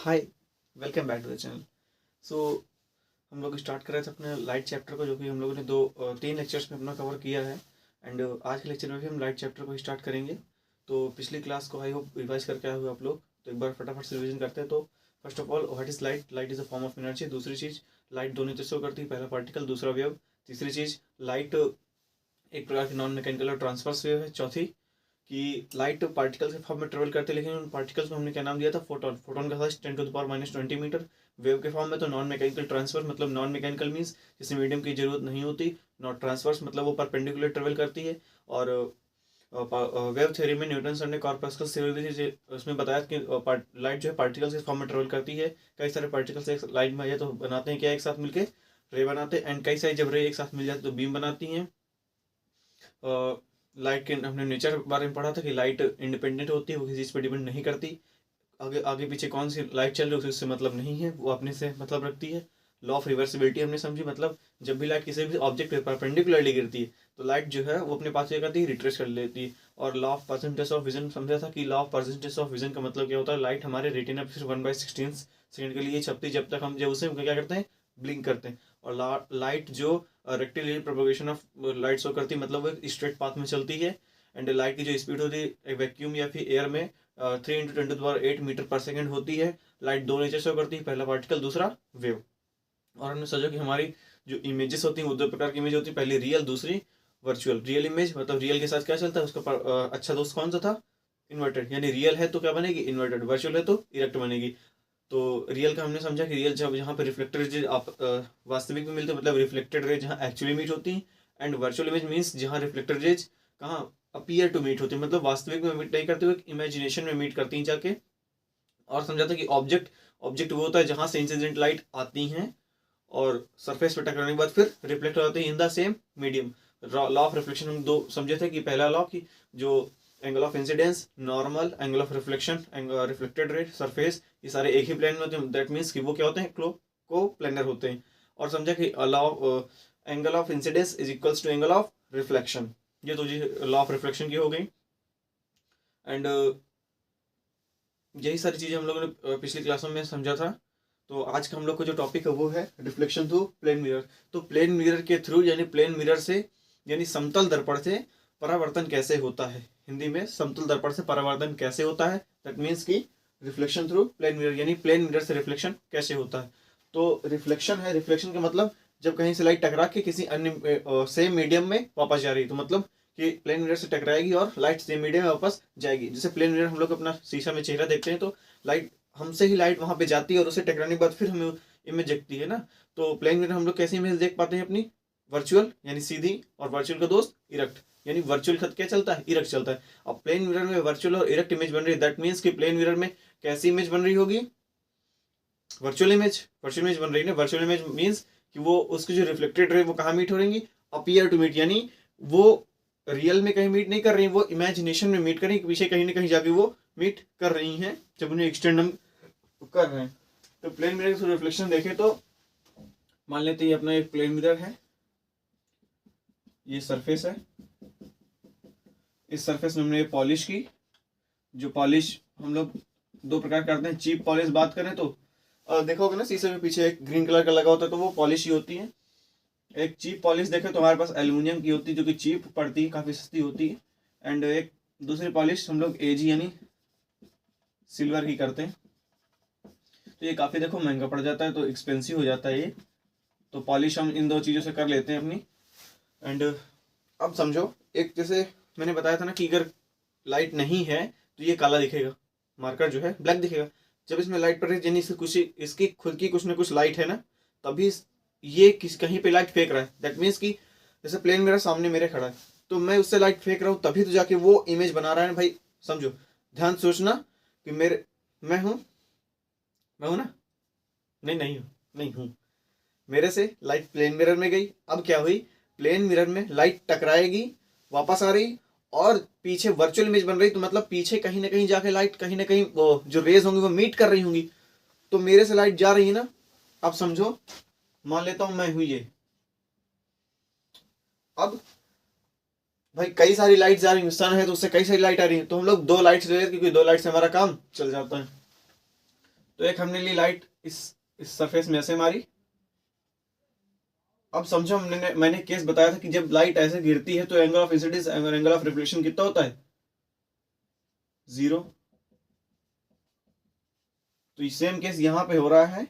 Hi, welcome back to the channel. So हम लोग start कर रहे थे अपने लाइट चैप्टर को, जो कि हम लोगों ने तीन लेक्चर्स में अपना कवर किया है। एंड आज के लेक्चर में भी हम लाइट चैप्टर को स्टार्ट करेंगे। तो पिछली क्लास को आई होप रिवाइज करके आए हुए आप लोग, तो एक बार फटाफट से रिविजन करते हैं। तो first of all, what is light? Light is a form of energy. दूसरी चीज़, लाइट दो नेचर शो करती है, पहला पार्टिकल दूसरा वेव। तीसरी चीज़, लाइट एक प्रकार की नॉन मैकेनिकल और ट्रांसवर्स वेव है। चौथी कि लाइट पार्टिकल्स के फॉर्म में ट्रेवल करते हैं, लेकिन उन पार्टिकल्स को हमने क्या नाम दिया था? फोटोन। फोटोन का साइज 10⁻⁻20 मीटर। वेव के फॉर्म में तो नॉन मैकेनिकल ट्रांसफर, मतलब नॉन मैकेनिकल मीन्स जिसमें मीडियम की जरूरत नहीं होती। नॉट ट्रांसवर्स मतलब वो परपेंडिकुलर ट्रेवल करती है। और वेव थ्योरी में न्यूटन सर ने कॉर्पस्कल्स थ्योरी उसमें बताया कि लाइट जो है पार्टिकल्स के फॉर्म में ट्रेवल करती है। कई सारे पार्टिकल्स एक लाइट में आए तो बनाते हैं क्या, एक साथ मिलकर रे बनाते हैं। एंड कई सारी जब रे एक साथ मिल जाती तो बीम बनाती हैं। लाइट के हमने नेचर के बारे में पढ़ा था कि लाइट इंडिपेंडेंट होती है, वो किसी चीज़ पर डिपेंड नहीं करती। आगे आगे पीछे कौन सी लाइट चल रही है उससे मतलब नहीं है, वो अपने से मतलब रखती है। लॉ ऑफ रिवर्सिबिलिटी हमने समझी, मतलब जब भी लाइट किसी भी ऑब्जेक्ट पे परपेंडिकुलरली गिरती है तो लाइट जो है वो अपने पास क्या करती है, रिट्रेस कर लेती है। और law of percentage of vision समझा था कि law of percentage of vision का मतलब क्या होता है, लाइट हमारे रेटिना पर सिर्फ 1/16 सेकंड के लिए छपती है, जब तक हम जब उसे क्या करते हैं, ब्लिंक करते हैं। और लाइट जो rectilinear propagation of light show करती है, मतलब वो एक स्ट्रेट पाथ में चलती है। एंड लाइट की जो स्पीड होती है वैक्यूम या फिर एयर में 3 × 10⁸ मीटर पर सेकेंड होती है। लाइट दो नेचर शो करती है, पहला पार्टिकल दूसरा वेव। और हमने सोचा कि हमारी जो इमेजेस होती हैं वो दो प्रकार की इमेज होती है, पहली रियल, दूसरी वर्चुअल। रियल इमेज मतलब रियल के साथ क्या चलता है, उसका अच्छा दोस्त कौन सा था? इन्वर्टेड। यानी रियल है तो क्या बनेगी, इन्वर्टेड। वर्चुअल है तो इरेक्ट बनेगी। तो रियल का हमने समझा कि रियल जब जहाँ पे रिफ्लेक्टेड रेज आप वास्तविक में मिलते हैं, मतलब रिफ्लेक्टेड रेज जहाँ एक्चुअली मीट होती है। एंड वर्चुअल इमेज मीन्स जहाँ रिफ्लेक्टेड रेज कहाँ अपीयर टू मीट होती है, मतलब वास्तविक में मीट नहीं करते हुए इमेजिनेशन में मीट करती हैं जाके। और समझा था कि ऑब्जेक्ट ऑब्जेक्ट वो होता है जहाँ से इंसिडेंट लाइट आती हैं और सरफेस पे टकराने के बाद फिर रिफ्लेक्ट हो जाती है in the same medium. Law of reflection हम दो समझे थे कि पहला लॉ की जो angle of incidence, normal, angle of reflection, reflected ray, surface, ये सारे एक ही प्लेन में होते हैं। दैट मीन्स कि वो क्या होते हैं, को प्लेनर होते हैं। और समझा कि law angle of incidence is equals to angle of reflection. ये तो जी लॉ ऑफ रिफ्लेक्शन की हो गई। एंड यही सारी चीज़ें हम लोगों ने पिछली क्लासों में समझा था। तो आज का हम लोग का जो टॉपिक है वो है रिफ्लेक्शन थ्रू प्लेन मिरर। तो प्लेन मिरर के थ्रू यानी प्लेन मिरर से यानी समतल दर्पण से परावर्तन कैसे होता है, हिंदी में समतल दर्पण से परावर्तन कैसे होता है। दैट मीन्स कि रिफ्लेक्शन थ्रू प्लेन मिरर यानी प्लेन मिरर से रिफ्लेक्शन कैसे होता है। तो रिफ्लेक्शन है, रिफ्लेक्शन का मतलब जब कहीं से लाइट टकरा के किसी अन्य सेम मीडियम में वापस जा रही है, तो मतलब कि प्लेन मिरर से टकराएगी और लाइट सेम मीडियम में वापस जाएगी। जैसे प्लेन मिरर हम लोग अपना शीशा में चेहरा देखते हैं तो लाइट हमसे ही लाइट वहां पे जाती है और उसे टकराने के बाद फिर हमें इमेज दिखती है ना। तो प्लेन मिरर हम लोग कैसी इमेज देख पाते हैं अपनी? वर्चुअल यानी सीधी, और वर्चुअल का दोस्त इरेक्ट यानी वर्चुअल खत क्या चलता है, इरेक्ट चलता है। अब प्लेन मिरर में वर्चुअल और इरेक्ट इमेज बन रही है, दैट मीन्स कि प्लेन मिरर में कैसी इमेज बन रही होगी? Virtual image. वर्चुअल इमेज बन रही है ना। वर्चुअल इमेज मीन्स कि वो उसकी जो रिफ्लेक्टेड रे वो कहाँ मीट हो रही, अपीयर टू मीट, यानी वो रियल में कहीं मीट नहीं कर रही, वो इमेजिनेशन में मीट कर रही, पीछे कहीं ना कहीं जाके वो मीट कर रही हैं जब उन्हें एक्सटेंड हम कर रहे हैं। तो प्लेन मिरर का रिफ्लेक्शन देखें तो मान लेते हैं ये अपना एक प्लेन मिरर है, ये सरफेस है। इस सरफेस में हमने पॉलिश की। जो पॉलिश हम लोग दो प्रकार करते हैं। चीप पॉलिश बात करें तो देखोगे ना शीशे में पीछे एक ग्रीन कलर का लगा होता है, तो वो पॉलिश ही होती है। एक चीप पॉलिश देखें तो हमारे पास एल्यूमिनियम की होती है, जो कि चीप पड़ती है, काफ़ी सस्ती होती है। एंड एक दूसरी पॉलिश हम लोग एजी यानी सिल्वर की करते हैं, तो ये काफ़ी देखो महंगा पड़ जाता है, तो एक्सपेंसिव हो जाता है ये। तो पॉलिश हम इन दो चीज़ों से कर लेते हैं अपनी। एंड अब समझो, एक जैसे मैंने बताया था ना कि अगर लाइट नहीं है तो ये काला दिखेगा, मार्कर जो है ब्लैक दिखेगा। जब इसमें लाइट पड़ रही है यानी इसकी खुद की कुछ ना कुछ लाइट है ना, तभी ये कहीं पे लाइट फेंक रहा है। दैट मीन्स कि जैसे प्लेन मेरा सामने मेरे खड़ा है तो मैं उससे लाइट फेंक रहा हूँ, तभी तो जाके वो इमेज बना रहा है भाई। समझो, ध्यान सोचना कि मैं हूँ ना, नहीं हूँ। मेरे से लाइट प्लेन मिरर में गई, अब क्या हुई, प्लेन मिरर में लाइट टकराएगी, वापस आ रही, और पीछे वर्चुअल इमेज बन रही, तो मतलब पीछे कहीं ना कहीं जाके लाइट कहीं ना कहीं वो जो रेज होंगी वो मीट कर रही होंगी, तो मेरे से लाइट जा रही है ना। अब समझो, मान लेता हूं मैं हूं ये। अब भाई कई सारी लाइट जा रही है, सन है तो उससे कई सारी लाइट आ रही है, तो हम लोग दो लाइट्स ले लेते क्योंकि दो लाइट से हमारा काम चल जाता है। तो एक हमने ली लाइट इस सरफेस में ऐसे मारी। अब समझो मैंने केस बताया था कि जब लाइट ऐसे गिरती है तो angle of incidence angle of reflection कितना होता है, 0। तो सेम केस यहाँ पे हो रहा है,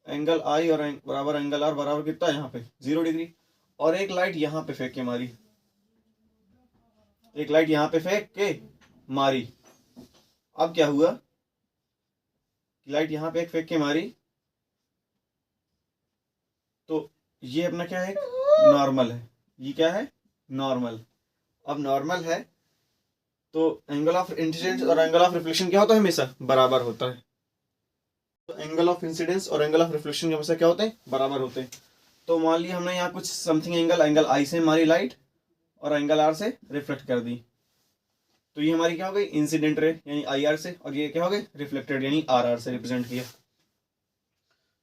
एंगल आई और बराबर एंगल आर बराबर कितना है यहाँ पे 0 डिग्री। और एक लाइट यहाँ पे फेंक के मारी, एक लाइट यहाँ पे फेंक के मारी। अब क्या हुआ, लाइट यहाँ पे एक फेंक के मारी तो ये अपना क्या है, नॉर्मल है। ये क्या है, नॉर्मल। अब नॉर्मल है तो एंगल ऑफ इंसिडेंस और एंगल ऑफ रिफ्लेक्शन क्या होता है, हमेशा बराबर होता है। तो एंगल ऑफ इंसिडेंस और एंगल ऑफ रिफ्लेक्शन हमेशा क्या होते हैं, बराबर होते हैं। तो मान लिया हमने यहाँ कुछ समथिंग एंगल आई से मारी लाइट और एंगल आर से रिफ्लेक्ट कर दी, तो ये हमारी क्या हो गई, इंसिडेंट रे यानी आई आर से, और ये क्या हो गई, रिफ्लेक्टेड यानी आर आर से रिप्रेजेंट किया।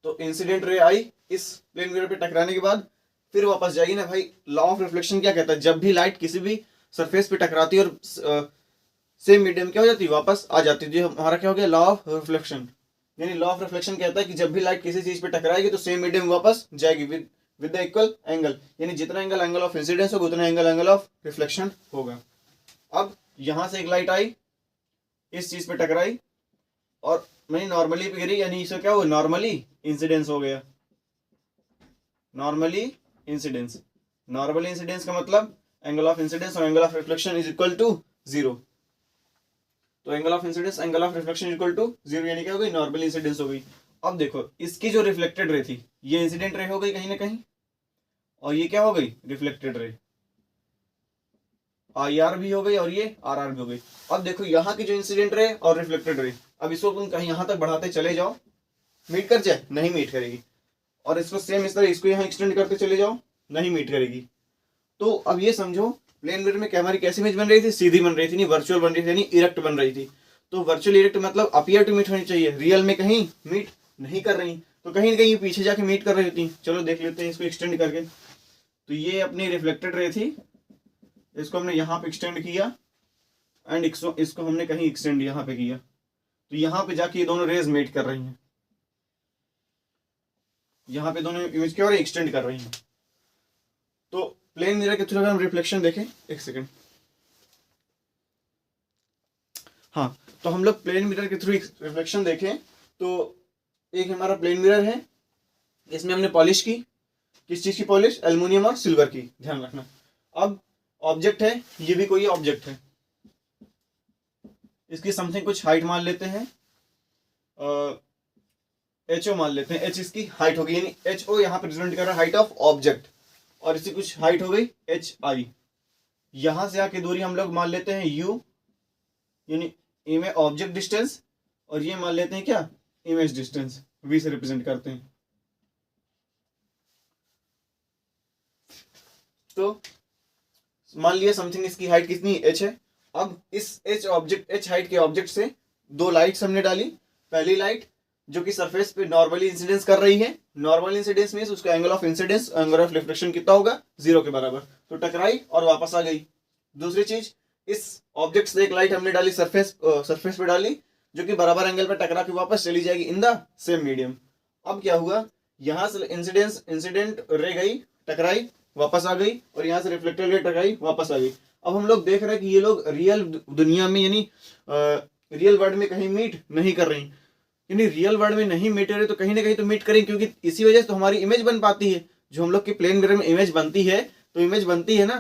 तो इंसिडेंट रे आई इस प्लेन मिरर पे टकराने के बाद फिर वापस जाएगी ना भाई। लॉ ऑफ रिफ्लेक्शन क्या कहता है, जब भी लाइट किसी भी सरफेस पे टकराती है और सेम मीडियम क्या हो जाती है, वापस आ जाती है। हमारा क्या हो गया, लॉ ऑफ रिफ्लेक्शन। यानी लॉ ऑफ रिफ्लेक्शन कहता है कि जब भी लाइट किसी चीज पे टकराएगी तो सेम मीडियम वापस जाएगी विद द इक्वल एंगल। यानी जितना एंगल ऑफ इंसिडेंस होगा उतना एंगल ऑफ रिफ्लेक्शन होगा। अब यहां से एक लाइट आई, इस चीज पे टकराई और मैंने नॉर्मली पे गिरी, यानी इसका क्या हुआ, नॉर्मली इंसिडेंस हो गया। नॉर्मली इंसिडेंस, नॉर्मल इंसिडेंस का मतलब एंगल ऑफ इंसिडेंस और angle of reflection is equal to 0। तो angle of incidence angle of reflection equal to 0 यानी क्या हो गई, नॉर्मल इंसिडेंस हो गई। अब देखो इसकी जो रिफ्लेक्टेड रे थी ये इंसिडेंट रे हो गई कहीं ना कहीं, और ये क्या हो गई, रिफ्लेक्टेड रे। आई आर भी हो गई और ये आर आर भी हो गई। अब देखो यहाँ की जो इंसिडेंट रे और रिफ्लेक्टेड रे, अब इसको तुम कहीं यहाँ तक बढ़ाते चले जाओ, मीट कर जाए, नहीं मीट करेगी। और इसको सेम इस तरह इसको यहाँ एक्सटेंड करते चले जाओ, नहीं मीट करेगी। तो अब ये समझो प्लेन मिरर में हमारी कैसी इमेज बन रही थी, सीधी बन रही थी, नहीं वर्चुअल बन रही थी, यानी इरेक्ट बन रही थी। तो वर्चुअल इरेक्ट मतलब अपीयर टू मीट होनी चाहिए, रियल में कहीं मीट नहीं कर रही, तो कहीं ना कहीं पीछे जाके मीट कर रही होती। चलो देख लेते हैं इसको एक्सटेंड करके। तो ये अपनी रिफ्लेक्टेड रे थी, इसको हमने यहाँ पे एक्सटेंड किया एंड इसको हमने कहीं एक्सटेंड यहाँ पे किया, तो यहाँ पे जाके ये दोनों रेज मीट कर रही हैं। यहाँ पे दोनों इमेज क्या हो रही है, एक्सटेंड कर रही हैं। तो प्लेन मिरर के थ्रू अगर हम रिफ्लेक्शन देखें, एक सेकेंड, हाँ, तो हम लोग प्लेन मिरर के थ्रू रिफ्लेक्शन देखें तो एक हमारा प्लेन मिरर है, इसमें हमने पॉलिश की, किस चीज की पॉलिश, एल्युमिनियम और सिल्वर की, ध्यान रखना। अब ऑब्जेक्ट है, ये भी कोई ऑब्जेक्ट है, इसकी समथिंग कुछ हाइट मान लेते हैं, एच ओ मान लेते हैं, एच इसकी हाइट होगी, यानी एच ओ यहाँ पे रिप्रेजेंट कर रहा है हाइट ऑफ ऑब्जेक्ट, और इसकी कुछ हाइट हो गई एच आई। यहां से आके दूरी हम लोग मान लेते हैं यू, यानी इमेज ऑब्जेक्ट डिस्टेंस, और ये मान लेते हैं क्या, इमेज डिस्टेंस, वी से रिप्रेजेंट करते हैं। तो मान लिया समथिंग इसकी हाइट कितनी, एच है। अब इस एच हाइट के ऑब्जेक्ट से दो लाइट्स हमने डाली। पहली लाइट जो कि सरफेस पे नॉर्मली इंसिडेंस कर रही है, नॉर्मल इंसिडेंस मींस उसका angle of incidence angle of reflection कितना होगा, 0 के बराबर, तो टकराई और वापस आ गई। दूसरी चीज, इस ऑब्जेक्ट से एक लाइट हमने डाली सरफेस पे डाली, जो कि बराबर एंगल पे टकरा के वापस चली जाएगी इन द सेम मीडियम। अब क्या हुआ, यहां से इंसिडेंट रे गई, टकराई, वापस आ गई, और यहां से रिफ्लेक्टेड रे टकराई, वापस आ गई। अब हम लोग देख रहे हैं कि ये लोग रियल दुनिया में यानी रियल वर्ल्ड में कहीं मीट नहीं कर रही, यानी रियल वर्ल्ड में नहीं मीट रहे तो कहीं ना कहीं तो मीट करें, क्योंकि इसी वजह से तो हमारी इमेज बन पाती है। जो हम लोग की प्लेन मिरर में इमेज बनती है, तो इमेज बनती है ना,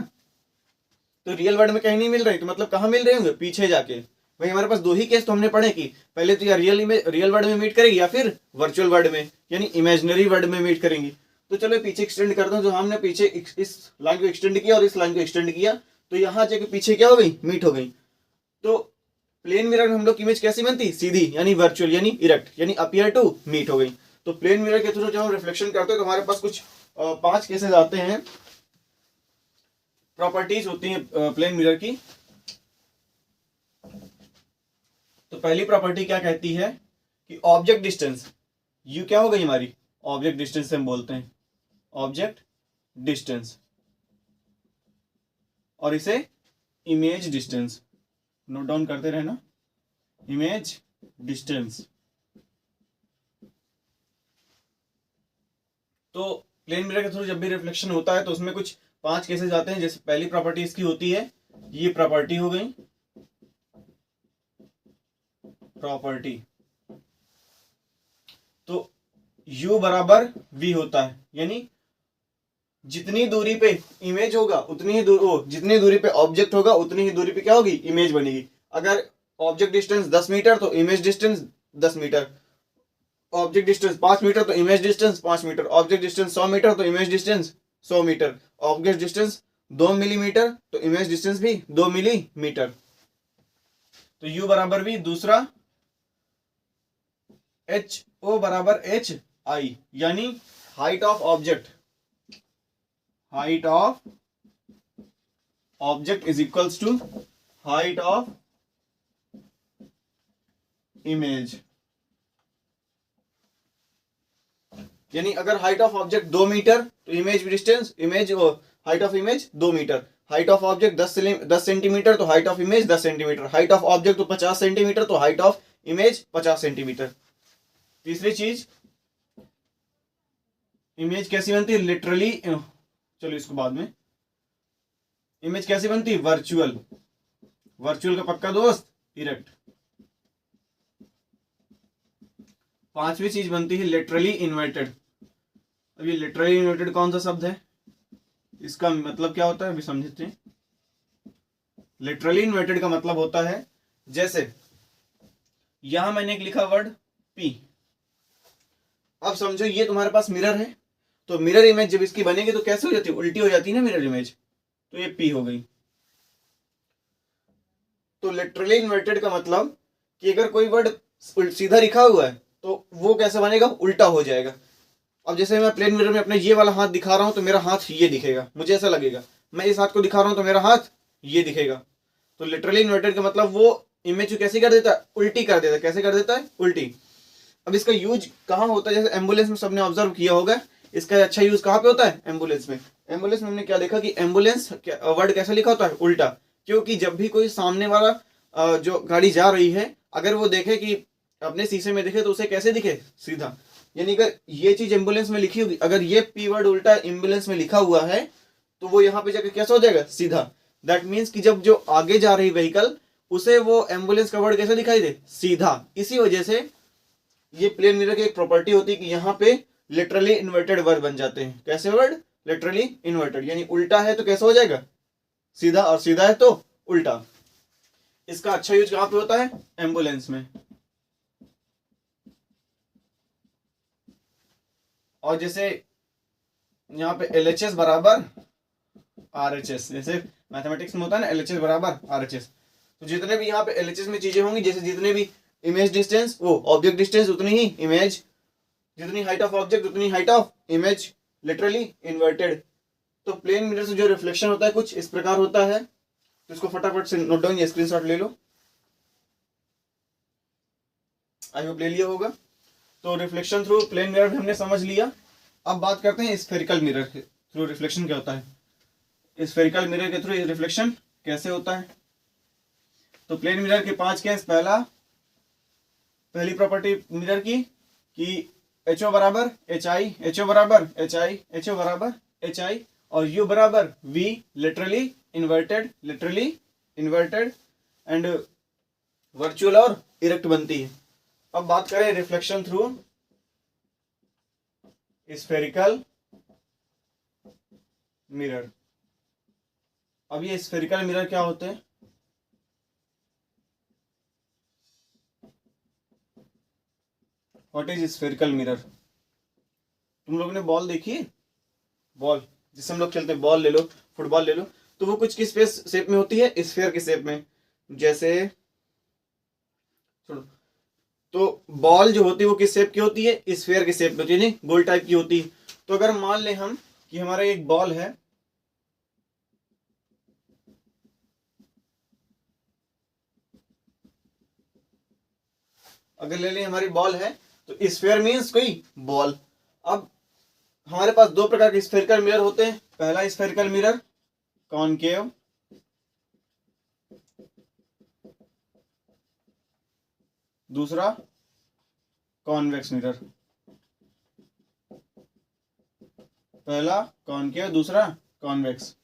तो रियल वर्ल्ड में कहीं नहीं मिल रही, तो मतलब कहाँ मिल रहे होंगे, पीछे जाके। भाई हमारे पास दो ही केस तो हमने पढ़े कि पहले तो या रियल वर्ल्ड में मीट करेगी या फिर वर्चुअल वर्ल्ड में यानी इमेजिनरी वर्ल्ड में मीट करेंगी। तो चलो पीछे एक्सटेंड करता हूँ, जो हमने पीछे इस लाइन को एक्सटेंड किया और इस लाइन को एक्सटेंड किया, तो यहाँ जाके पीछे क्या हो गई, मीट हो गई। तो प्लेन मिरर में हम लोग की इमेज कैसी बनती, सीधी यानी वर्चुअल यानी इरेक्ट यानी अपीयर टू मीट हो गई। तो प्लेन मिरर के थ्रू जब हम रिफ्लेक्शन करते हैं तो हमारे पास कुछ 5 केसेस आते हैं, प्रॉपर्टीज होती हैं प्लेन मिरर की। तो पहली प्रॉपर्टी क्या कहती है कि ऑब्जेक्ट डिस्टेंस, यू क्या हो गई हमारी, ऑब्जेक्ट डिस्टेंस से हम बोलते हैं ऑब्जेक्ट डिस्टेंस, और इसे इमेज डिस्टेंस, नोट डाउन करते रहना, इमेज डिस्टेंस। तो प्लेन मिरर के थ्रू जब भी रिफ्लेक्शन होता है तो उसमें कुछ 5 केसेस आते हैं। जैसे पहली प्रॉपर्टी इसकी होती है, ये प्रॉपर्टी हो गई, प्रॉपर्टी, तो u बराबर v होता है, यानी जितनी दूरी पे इमेज होगा उतनी ही जितनी दूरी पे ऑब्जेक्ट होगा उतनी ही दूरी पे क्या होगी, इमेज बनेगी। अगर ऑब्जेक्ट डिस्टेंस 10 मीटर तो image distance 10 metre, object distance 5 metre तो image distance 5 metre, object distance 100 metre तो image distance 100 metre, object distance 2 millimetre तो इमेज डिस्टेंस भी 2 मिलीमीटर। तो u बराबर भी दूसरा एच ओ बराबर एच आई, यानी height of object, height of object is equals to height of image. यानी अगर हाइट ऑफ ऑब्जेक्ट 2 मीटर तो image distance, height of image 2 metre, height of object 10 centimetre तो height of image 10 centimetre, height of object तो 50 centimetre तो height of image 50 centimetre. तीसरी चीज, image कैसी बनती है, लिटरली, चलो इसको बाद में, इमेज कैसी बनती है, वर्चुअल, वर्चुअल का पक्का दोस्त इरेक्ट। पांचवी चीज बनती है लिटरली इन्वर्टेड। अब ये लिटरली इन्वर्टेड कौन सा शब्द है, इसका मतलब क्या होता है अभी समझते हैं। लिटरली इन्वर्टेड का मतलब होता है, जैसे यहां मैंने एक लिखा वर्ड P, अब समझो ये तुम्हारे पास मिरर है, तो मिरर इमेज जब इसकी बनेगी तो कैसे हो जाती है, उल्टी हो जाती है ना मिरर इमेज, तो ये P हो गई। तो लिटरली इन्वर्टेड का मतलब कि अगर कोई वर्ड सीधा लिखा हुआ है तो वो कैसे बनेगा, उल्टा हो जाएगा। अब जैसे मैं प्लेन मिरर में अपने ये वाला हाथ दिखा रहा हूं तो मेरा हाथ ये दिखेगा, मुझे ऐसा लगेगा। मैं इस हाथ को दिखा रहा हूं तो मेरा हाथ ये दिखेगा। तो लिटरली इन्वर्टेड का मतलब वो इमेज को कैसे कर देता है, उल्टी कर देता है। कैसे कर देता है, उल्टी। अब इसका यूज कहाँ होता है, जैसे एम्बुलेंस में सबने ऑब्जर्व किया होगा, इसका अच्छा यूज कहाँ पे होता है, एम्बुलेंस में। एम्बुलेंस में हमने क्या देखा कि एम्बुलेंस वर्ड कैसे लिखा होता है, उल्टा। क्योंकि जब भी कोई सामने वाला जो गाड़ी जा रही है, अगर वो देखे कि अपने शीशे में दिखे तो उसे कैसे दिखे, सीधा। यानी अगर ये चीज एम्बुलेंस में लिखी होगी, अगर ये पी वर्ड उल्टा एम्बुलेंस में लिखा हुआ है तो वो यहाँ पे जाकर कैसा हो जाएगा, सीधा। दैट मीन्स कि जब जो आगे जा रही व्हीकल उसे वो एम्बुलेंस का वर्ड कैसा दिखाई दे, सीधा। इसी वजह से ये प्लेन मिरर की एक प्रॉपर्टी होती है कि यहाँ पे लिटरली इन्वर्टेड वर्ड बन जाते हैं। कैसे वर्ड, लिटरली इन्वर्टेड, यानी उल्टा है तो कैसा हो जाएगा, सीधा, और सीधा है तो उल्टा। इसका अच्छा यूज कहां पे होता है, एम्बुलेंस में। और जैसे यहाँ पे LHS बराबर RHS, जैसे मैथमेटिक्स में होता है ना LHS बराबर RHS, तो जितने भी यहाँ पे LHS में चीजें होंगी, जैसे जितने भी इमेज डिस्टेंस वो ऑब्जेक्ट डिस्टेंस उतनी ही इमेज, जितनी हाइट ऑफ ऑब्जेक्ट उतनी height of image, literally inverted. तो प्लेन मिरर से जो रिफ्लेक्शन होता है कुछ इस प्रकार होता है। तो इसको फटाफट से नोट डाउन या स्क्रीनशॉट ले लो, आई होप ले लिया होगा। तो रिफ्लेक्शन थ्रू प्लेन मिरर भी हमने समझ लिया। अब बात करते हैं स्फेरिकल मिरर के थ्रू रिफ्लेक्शन क्या होता है। स्फेरिकल मिरर के थ्रू रिफ्लेक्शन कैसे होता है, तो प्लेन मिरर के 5 केस। पहली प्रॉपर्टी मिरर की कि HO बराबर HI, HO बराबर HI, HO बराबर HI, और U बराबर V, literally inverted and virtual और इरेक्ट बनती है। अब बात करें रिफ्लेक्शन थ्रू स्फेरिकल मिरर। अब ये स्फेरिकल मिरर क्या होते हैं, व्हाट इज स्फेरिकल मिरर। तुम लोगों ने बॉल देखी है, बॉल जिससे हम लोग खेलते हैं, बॉल ले लो, फुटबॉल ले लो, तो वो कुछ किस शेप में होती है, स्फेयर के शेप में। जैसे सुनो, तो बॉल जो होती है वो किस शेप की होती है, स्फेयर के शेप में होती है, नहीं गोल टाइप की होती है। तो अगर मान ले हम कि हमारा एक बॉल है, अगर ले लें हमारी बॉल है, तो स्फेयर मीन्स कोई बॉल। अब हमारे पास दो प्रकार के स्फेरिकल मिरर होते हैं। पहला स्फेरिकल मिरर कॉनकेव, दूसरा कॉन्वेक्स मिरर। पहला कॉनकेव, दूसरा कॉन्वेक्स।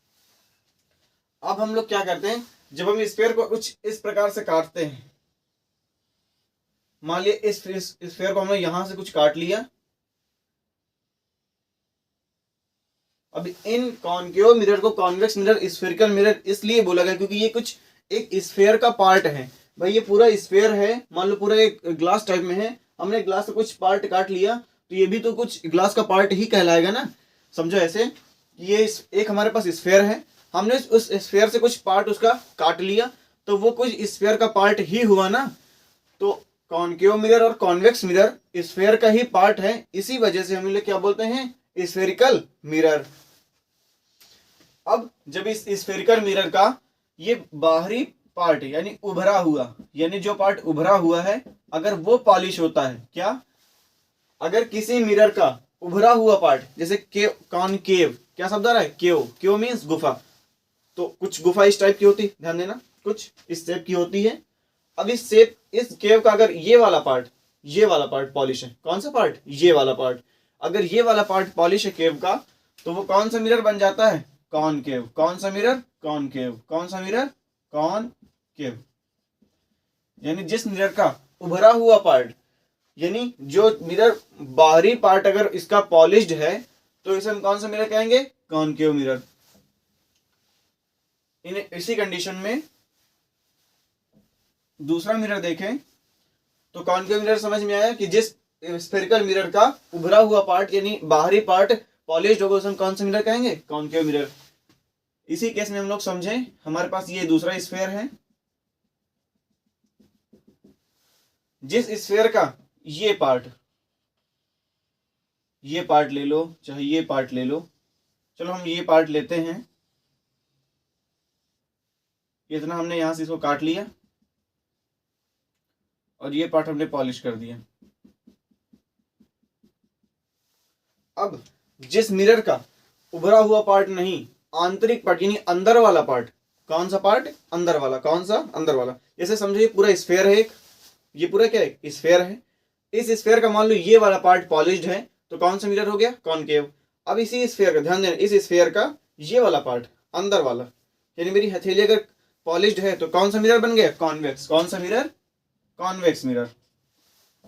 अब हम लोग क्या करते हैं, जब हम स्फीयर को कुछ इस प्रकार से काटते हैं, मान लिया इस स्फीयर को हमने यहां से कुछ काट लिया। अब इन कॉनकेव मिरर को कॉन्वेक्स मिरर, स्फेरिकल मिरर इसलिए बोला गया क्योंकि ये कुछ एक स्फीयर का पार्ट है। भाई ये पूरा स्फीयर है, मान लो पूरा एक ग्लास टाइप में है, हमने ग्लास का कुछ पार्ट काट लिया तो ये भी तो कुछ ग्लास का पार्ट ही कहलाएगा ना। समझो ऐसे, ये एक हमारे पास स्फीयर है, हमने उस स्फीयर से कुछ पार्ट उसका काट लिया तो वो कुछ स्फीयर का पार्ट ही हुआ ना। तो कॉनकेव मिरर और कॉन्वेक्स मिरर स्फीयर का ही पार्ट है, इसी वजह से हम लोग क्या बोलते हैं, स्फेरिकल मिरर। अब जब इस स्फेरिकल मिरर का ये बाहरी पार्ट यानी उभरा हुआ, यानी जो पार्ट उभरा हुआ है, अगर वो पॉलिश होता है, क्या, अगर किसी मिरर का उभरा हुआ पार्ट, जैसे केव, कॉनकेव, क्या शब्द आ रहा है, केव, केव मीन्स गुफा, तो कुछ गुफा इस टाइप की होती है, ध्यान देना, कुछ इस शेप की होती है। अब इस शेप, इस केव का अगर ये वाला पार्ट पॉलिश है, कौन सा पार्ट, ये वाला पार्ट, अगर ये वाला पार्ट पॉलिश है केव का, तो वो कौन सा मिरर बन जाता है, कॉनकेव। कौन सा मिरर, कॉनकेव। कौन सा मिरर, कॉनकेव। यानी जिस मिरर का उभरा हुआ पार्ट, यानी जो मिरर बाहरी पार्ट अगर इसका पॉलिश्ड है तो इसे हम कौन सा मिरर कहेंगे, कॉनकेव मिरर। इसी कंडीशन में दूसरा मिरर देखें तो कॉनकेव मिरर समझ में आया कि जिस स्फेरिकल मिरर का उभरा हुआ पार्ट यानी बाहरी पार्ट पॉलिश्ड होगा उसे हम कौन सा मिरर कहेंगे, कॉनकेव मिरर। इसी केस में हम लोग समझें, हमारे पास ये दूसरा स्फीयर है, जिस स्फीयर का ये पार्ट ले लो, चाहे ये पार्ट ले लो, चलो हम ये पार्ट लेते हैं, इतना हमने यहां से इसको काट लिया और ये पार्ट हमने पॉलिश कर दिया। अब जिस मिरर का उभरा हुआ पार्ट नहीं, आंतरिक पार्ट यानी अंदर वाला पार्ट, कौन सा पार्ट, अंदर वाला, कौन सा, अंदर वाला। जैसे समझो ये पूरा स्फीयर है एक, ये पूरा क्या है, स्फीयर है, इस स्फीयर का मान लो ये वाला पार्ट पॉलिश्ड है तो कौन सा मिरर हो गया, कॉनकेव। अब इसी स्फीयर का ध्यान देना, इस स्फीयर का ये वाला पार्ट अंदर वाला, यानी मेरी हथेली अगर पॉलिश्ड है तो कौन सा मिरर बन गया, कॉन्वेक्स। कौन सा मिरर, कॉन्वेक्स मिरर।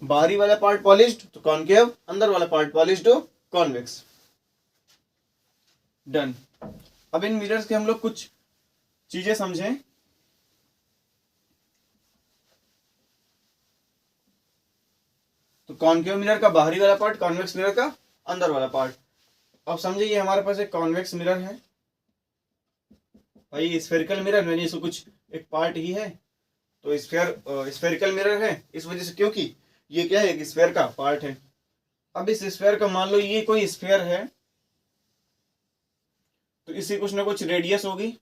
बाहरी वाला पार्ट पॉलिश्ड तो कॉनकेव, अंदर वाला पार्ट पॉलिश्ड हो, कॉन्वेक्स। डन। अब इन मिरर्स के हम लोग कुछ चीजें समझें। तो कॉनकेव मिरर का बाहरी वाला पार्ट, कॉन्वेक्स मिरर का अंदर वाला पार्ट। अब समझिए ये हमारे पास एक कॉन्वेक्स मिरर है, भाई स्फेरिकल मिरर यानी इसको कुछ एक पार्ट ही है तो स्फेरिकल मिरर है इस वजह से, क्योंकि ये क्या है, एक स्फेयर का पार्ट है। अब इस स्फेयर का मान लो ये कोई स्फेयर है तो इसकी कुछ ना कुछ रेडियस होगी,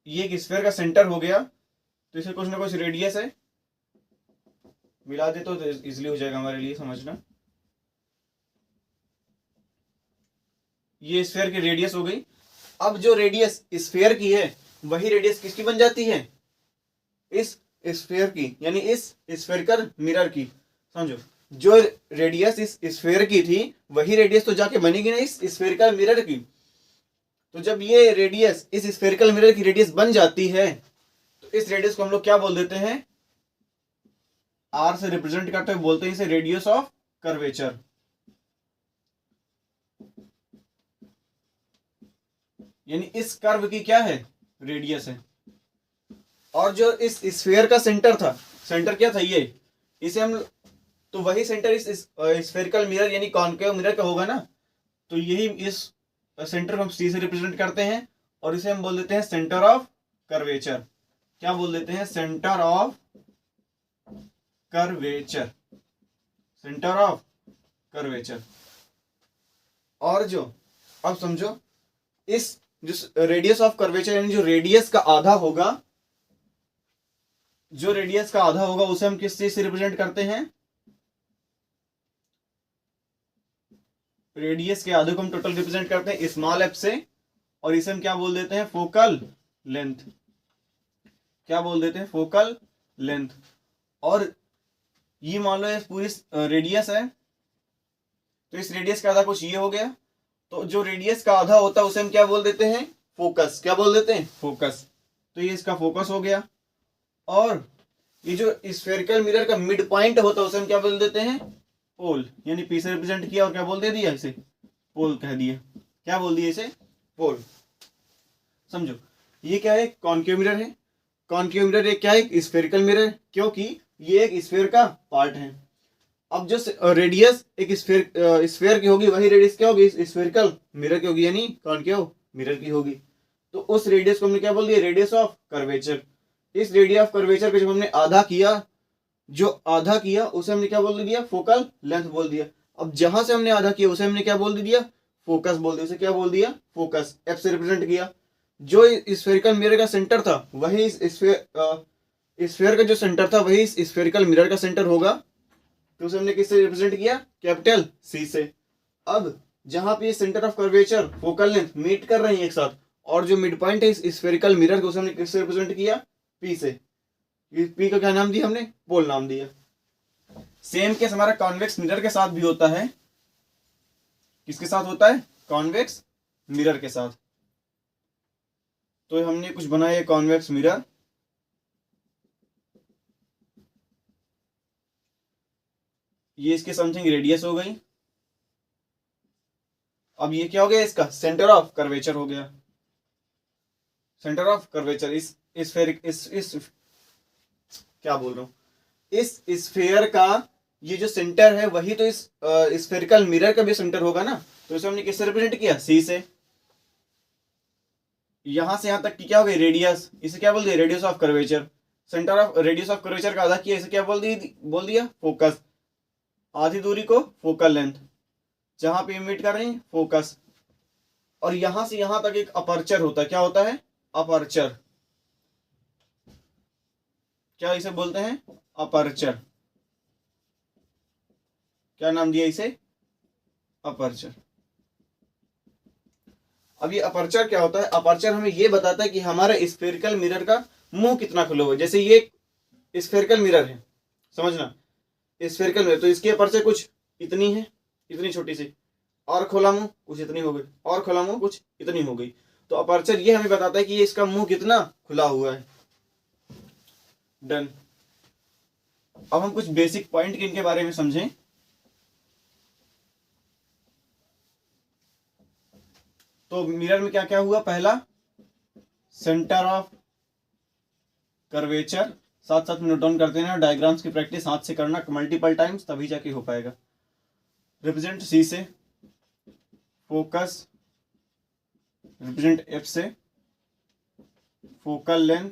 ये एक स्फेयर का सेंटर हो गया तो इसे कुछ ना कुछ रेडियस है, मिला दे तो इजिली हो जाएगा हमारे लिए समझना। ये स्फेयर की रेडियस हो गई। अब जो रेडियस स्फेयर की है वही रेडियस किसकी बन जाती है, इस स्फेयर की, यानी इस स्फेरिकल मिरर की। समझो जो रेडियस इस स्फेयर की थी वही रेडियस तो जाके बनेगी ना इस स्फेरिकल मिरर की। तो जब ये रेडियस इस स्फेरिकल मिरर की रेडियस बन जाती है तो इस रेडियस को हम लोग क्या बोल देते हैं, आर से रिप्रेजेंट करते हुए बोलते हैं इसे रेडियस ऑफ कर्वेचर। यानी इस कर्व की क्या है, रेडियस है। और जो इस स्फीयर का सेंटर था, सेंटर क्या था ये, इसे हम, तो वही सेंटर इस स्फेरिकल मिरर यानी कॉनकेव मिरर का होगा ना, तो यही इस सेंटर को हम सी से रिप्रेजेंट करते हैं और इसे हम बोल देते हैं सेंटर ऑफ कर्वेचर। क्या बोल देते हैं, centre of curvature, centre of curvature. और जो अब समझो इस जो रेडियस ऑफ कर्वेचर यानी जो रेडियस का आधा होगा, जो रेडियस का आधा होगा उसे हम किस चीज से रिप्रेजेंट करते हैं, रेडियस के आधे को हम टोटल रिप्रेजेंट करते हैं स्मॉल एफ से, और इसे हम क्या बोल देते हैं, फोकल लेंथ। क्या बोल देते हैं, फोकल लेंथ। और ये मान लो पूरी रेडियस है, तो इस रेडियस का आधा कुछ ये हो गया। तो जो रेडियस का आधा होता है उसे हम क्या बोल देते हैं, फोकस। क्या बोल देते हैं, फोकस। तो ये इसका फोकस हो गया। और ये जो स्फेरिकल मिरर का मिड पॉइंट होता है उसे हम क्या बोल देते हैं, पोल। यानी पी से रिप्रेजेंट किया और क्या बोल दे दिया, इसे पोल कह दिया। क्या बोल दिया, इसे पोल। समझो ये क्या है, कॉनकेव मिरर है। कॉनकेव मिरर एक क्या है, एक स्फेरिकल मिरर, क्योंकि ये एक स्फेयर का पार्ट है। अब जो रेडियस एक स्फेयर की होगी वही रेडियस क्या होगी, स्फेरिकल मिरर की होगी, यानी कॉनकेव मिरर की होगी। तो उस रेडियस को हमने क्या बोल दिया, रेडियस ऑफ कर्वेचर। इस रेडियस ऑफ कर्वेचर को जब हमने आधा किया, जो आधा किया उसे हमने क्या बोल दिया, फोकल लेंथ बोल दिया। अब जहां से हमने आधा किया उसे हमने क्या बोल दिया, फोकस बोल दिया। उसे क्या बोल दिया, फोकस। एफ से रिप्रेजेंट किया। जो स्फेरिकल मिरर का सेंटर था वही स्फेयर का जो सेंटर था वही स्फेरिकल मिरर का सेंटर होगा। तो उसे हमने किससे रिप्रेजेंट किया, कैपिटल सी से। अब जहां पे centre of curvature focal length meet कर रहे हैं एक साथ, और जो मिड पॉइंट है इस स्फेरिकल मिरर को, उसे हमने किससे रिप्रेजेंट किया, पी से। पी का क्या नाम दिया हमने, पोल नाम दिया। सेम केस हमारा कॉन्वेक्स मिरर के साथ भी होता है। किसके साथ होता है, कॉन्वेक्स मिरर के साथ। तो हमने कुछ बनाया कॉन्वेक्स मिरर। ये इसके समथिंग रेडियस हो गई। अब ये क्या हो गया, इसका सेंटर ऑफ कर्वेचर हो गया। सेंटर ऑफ कर्वेचर इस क्या बोल रहा हूं, इस स्फेयर का ये जो सेंटर है वही तो इस स्फेरिकल मिरर का भी सेंटर होगा ना। तो इसे हमने किससे रिप्रेजेंट किया, सी से। यहां से यहां तक की क्या हो गई, रेडियस। इसे क्या बोल दिया, radius of curvature. Centre of radius of curvature का आधा किया, इसे क्या बोल दिया फोकस। आधी दूरी को फोकल लेंथ, जहां पे मीट कर रहे हैं फोकस। और यहां से यहां तक एक अपर्चर होता है। क्या होता है, अपर्चर। क्या इसे बोलते हैं, अपर्चर। क्या नाम दिया इसे, अपर्चर। अब ये अपर्चर क्या होता है, अपर्चर हमें ये बताता है कि हमारा स्फेरिकल मिरर का मुंह कितना खुला हुआ है। जैसे ये स्फेरिकल मिरर है, समझना, स्फेरिकल मिरर, तो इसकी अपर्चर कुछ इतनी है, इतनी छोटी सी, और खोला मुंह कुछ इतनी हो गई, और खोला मुंह कुछ इतनी हो गई। तो अपर्चर ये हमें बताता है कि ये इसका मुंह कितना खुला हुआ है। डन। अब हम कुछ बेसिक पॉइंट इनके बारे में समझें। तो मिरर में क्या क्या हुआ, पहला सेंटर ऑफ कर्वेचर। साथ साथ में नोट डाउन करते हैं, डायग्राम्स की प्रैक्टिस हाथ से करना मल्टीपल टाइम्स, तभी जाके हो पाएगा। रिप्रेजेंट सी से, फोकस रिप्रेजेंट एफ से, focal length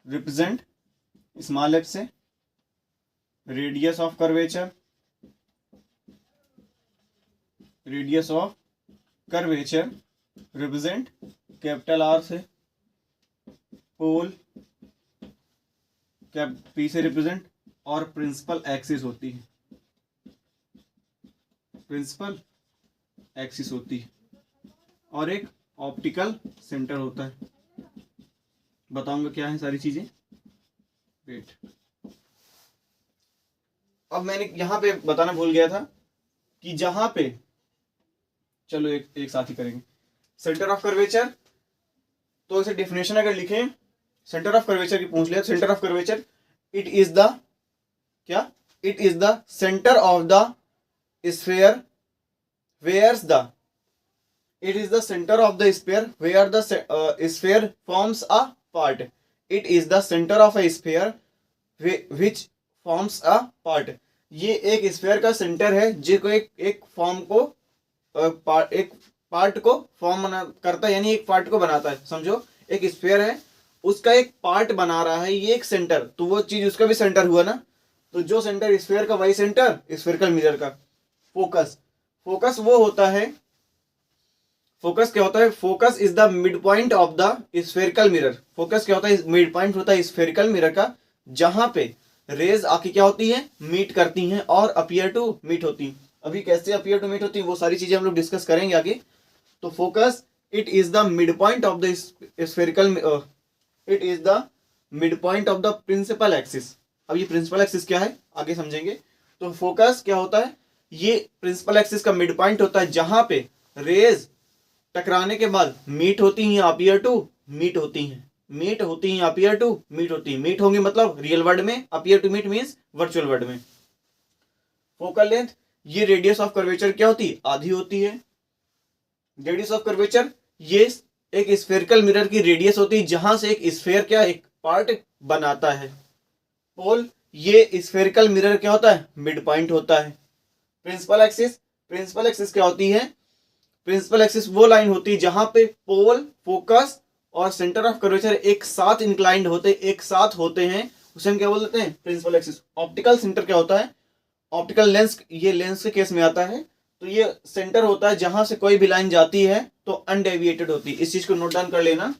represent small F से, radius of curvature represent capital R से, पोल क्या पी से रिप्रेजेंट, और प्रिंसिपल एक्सिस होती है, प्रिंसिपल एक्सिस होती है, और एक ऑप्टिकल सेंटर होता है। बताऊंगा क्या है सारी चीजें, वेट। अब मैंने यहां पे बताना भूल गया था कि जहां पे, चलो एक साथ ही करेंगे। सेंटर ऑफ कर्वेचर, तो इसे डेफिनेशन अगर लिखें, सेंटर ऑफ कर्वेचर की पूछ लिया। Centre of curvature, it is the क्या, it is the centre of the sphere where's the, it is the center of the sphere where the sphere forms a part. It is the center of a sphere which forms a part. ये एक sphere का centre है जो एक form को एक part को form करता है, यानी एक पार्ट को बनाता है। समझो एक स्फेयर है, उसका एक पार्ट बना रहा है ये एक सेंटर, तो वो चीज उसका भी सेंटर हुआ ना। तो जो सेंटर स्फेयर का वही सेंटर स्फेरिकल मिरर का। फोकस, फोकस वो होता है, फोकस क्या होता है, focus is the mid point of the spherical mirror. Focus क्या होता है, मिड पॉइंट होता है स्फेरिकल मिरर का, जहां पे रेज आके क्या होती है, मीट करती हैं और अपीयर टू मीट होती हैं। अभी कैसे अपीयर टू मीट होती है वो सारी चीजें हम लोग डिस्कस करेंगे आगे। तो focus, it is the mid point of the spherical, it is the mid point of the principal axis. अब ये प्रिंसिपल एक्सिस क्या है आगे समझेंगे। तो फोकस क्या होता है, ये प्रिंसिपल एक्सिस का मिड पॉइंट होता है जहां पे रेज टकराने के बाद मीट होती हैं, अपीयर टू मीट होती हैं, मीट होती हैं, अपीयर टू मीट होती हैं, मीट होंगी मतलब रियल वर्ल्ड में, appear to meet means virtual world में। फोकल लेंथ, ये रेडियस ऑफ कर्वेचर क्या होती है, आधी होती है। रेडियस ऑफ कर्वेचर ये एक स्फेरिकल मिरर की रेडियस होती है जहां से एक स्फेयर क्या एक पार्ट बनाता है। पोल, ये स्फेरिकल मिरर क्या होता है, मिड पॉइंट होता है। प्रिंसिपल एक्सिस, प्रिंसिपल एक्सिस क्या होती है, प्रिंसिपल एक्सिस वो लाइन होती है जहां पे पोल, फोकस और सेंटर ऑफ कर्वेचर एक साथ इंक्लाइंड होते, एक साथ होते हैं, उसे हम क्या बोलते हैं, प्रिंसिपल एक्सिस। ऑप्टिकल सेंटर क्या होता है, ऑप्टिकल लेंस, ये लेंस के केस में आता है, तो ये सेंटर होता है जहां से कोई भी लाइन जाती है तो अनडेविएटेड होती है। इस चीज को नोट डाउन कर लेना।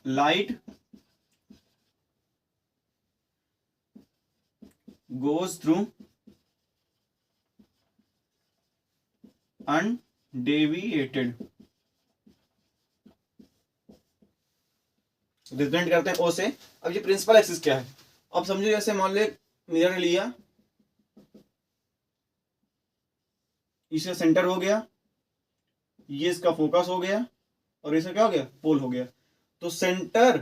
Light goes through undeviated, represent करते हैं ओ से। अब ये प्रिंसिपल एक्सिस क्या है, अब समझो जैसे मान लो मिरर लिया, इसे सेंटर हो गया, ये इसका फोकस हो गया और इसे क्या हो गया, पोल हो गया। तो सेंटर,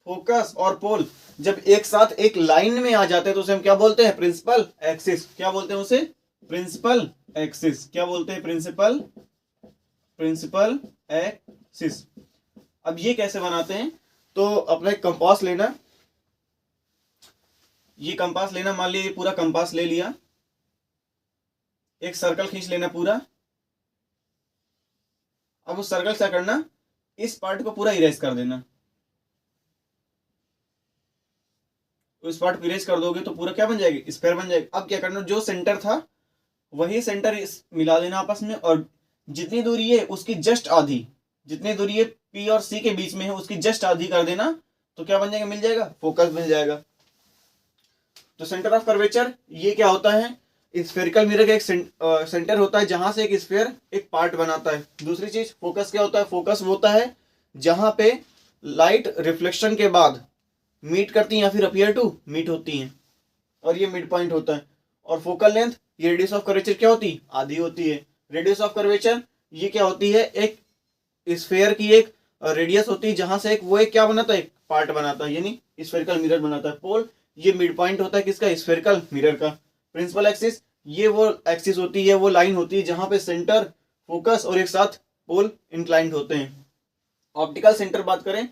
फोकस और पोल जब एक साथ एक लाइन में आ जाते हैं तो उसे हम क्या बोलते हैं, प्रिंसिपल एक्सिस। क्या बोलते हैं उसे, प्रिंसिपल एक्सिस। क्या बोलते हैं, प्रिंसिपल, प्रिंसिपल एक्सिस। अब ये कैसे बनाते हैं, तो अपना एक कंपास लेना, ये कंपास लेना, मान लिया ये पूरा कंपास ले लिया, एक सर्कल खींच लेना पूरा। अब उस सर्कल से करना, इस पार्ट को पूरा इरेज कर देना, इस पार्ट को इरेज कर दोगे तो पूरा क्या बन जाएगी, स्क्वायर बन जाएगी। अब क्या करना, जो सेंटर था वही सेंटर इस मिला देना आपस में, और जितनी दूरी है उसकी जस्ट आधी, जितनी दूरी है पी और सी के बीच में है उसकी जस्ट आधी कर देना, तो क्या बन जाएगा, मिल जाएगा, फोकस मिल जाएगा। तो सेंटर ऑफ कर्वेचर ये क्या होता है, स्फेरिकल मिरर का एक सेंटर होता है जहां से एक स्फेयर एक पार्ट बनाता है। दूसरी चीज फोकस क्या होता है, फोकस वो होता है जहां पे लाइट रिफ्लेक्शन के बाद मीट करती हैं या फिर अपीयर टू मीट होती हैं, और ये मिड पॉइंट होता है। और फोकल लेंथ, ये रेडियस ऑफ कर्वेचर क्या होती है, आधी होती है। रेडियस ऑफ कर्वेचर ये क्या होती है, एक स्फेयर की एक रेडियस होती है जहां से एक वो एक क्या बनाता है, एक पार्ट बनाता है, यानी स्फेरिकल मिरर बनाता है। पोल, ये मिड पॉइंट होता है किसका, स्फेरिकल मिरर का। प्रिंसिपल एक्सिस, ये वो एक्सिस होती है, वो लाइन होती है जहां पे सेंटर, फोकस और एक साथ पोल इंक्लाइंड होते हैं। ऑप्टिकल सेंटर बात करें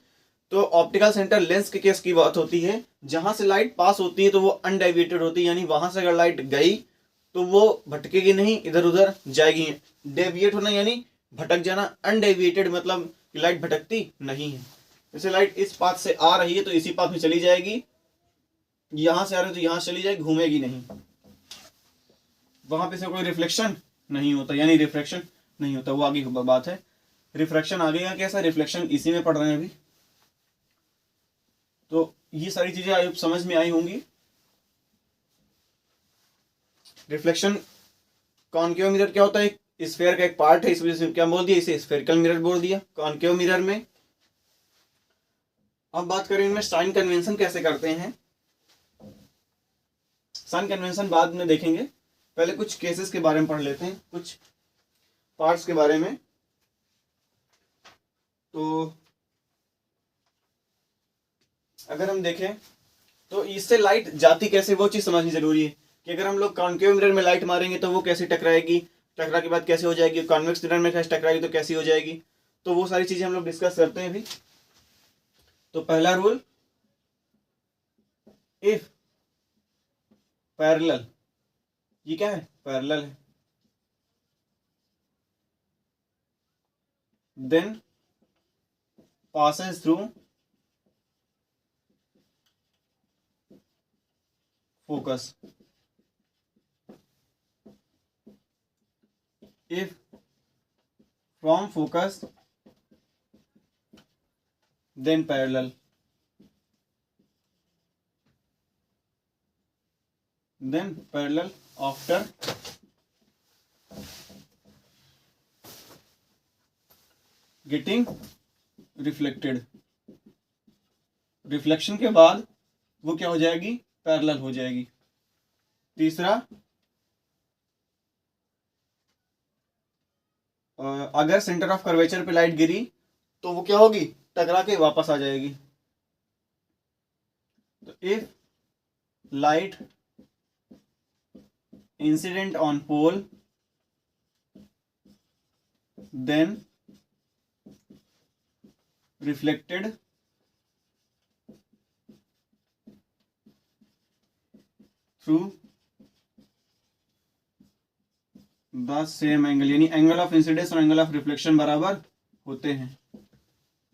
तो ऑप्टिकल सेंटर लेंस के केस की बात होती है, जहां से लाइट पास होती है तो वो अनडेविएटेड होती है, यानी वहां से अगर लाइट गई तो वो भटकेगी नहीं, इधर उधर जाएगी। डेविएट होना यानी भटक जाना, अनडेविएटेड मतलब लाइट भटकती नहीं है। जैसे लाइट इस पाथ से आ रही है तो इसी पाथ में चली जाएगी, यहां से आ रही है तो यहां चली जाएगी, घूमेगी नहीं, वहां पे से कोई रिफ्लेक्शन नहीं होता, यानी रिफ्रैक्शन नहीं होता, वो आगे की बात है। रिफ्रैक्शन आगे का कैसा, रिफ्लेक्शन इसी में पढ़ रहे हैं अभी। तो ये सारी चीजें आप समझ में आई होंगी। रिफ्लेक्शन, कॉनकेव मिरर क्या होता है, स्फेयर का एक पार्ट है, इस वजह से क्या बोल दिया, इसे स्फेरिकल मिरर बोल दिया कॉनकेव मिरर में। अब बात करें इनमें साइन कन्वेंशन कैसे करते हैं। साइन कन्वेंशन बाद में देखेंगे, पहले कुछ केसेस के बारे में पढ़ लेते हैं, कुछ पार्ट्स के बारे में। तो अगर हम देखें तो इससे लाइट जाती कैसे, वो चीज समझनी जरूरी है कि अगर हम लोग कॉनकेव मिरर में लाइट मारेंगे तो वो कैसे टकराएगी, टकरा के बाद कैसे हो जाएगी, कॉन्वेक्स मिरर में कैसे टकराएगी तो कैसी हो जाएगी, तो वो सारी चीजें हम लोग डिस्कस करते हैं अभी। तो पहला रूल, इफ पैरेलल, ये क्या है, पैरेलल है, then passes through focus, if from focus then parallel, then parallel after getting reflected, reflection के बाद वो क्या हो जाएगी, पैरेलल हो जाएगी। तीसरा, अगर सेंटर ऑफ कर्वेचर पे लाइट गिरी तो वो क्या होगी, टकरा के वापस आ जाएगी। तो if light incident on pole then reflected through the same angle, यानी एंगल ऑफ इंसिडेंस और एंगल ऑफ रिफ्लेक्शन बराबर होते हैं।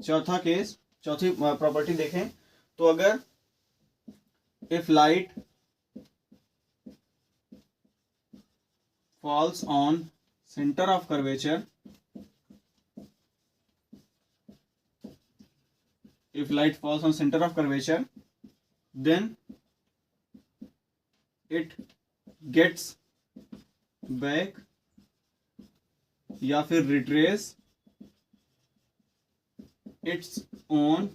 चौथा केस, चौथी प्रॉपर्टी देखें तो अगर if light falls on centre of curvature, if light falls on center of curvature then it gets back या फिर retrace its own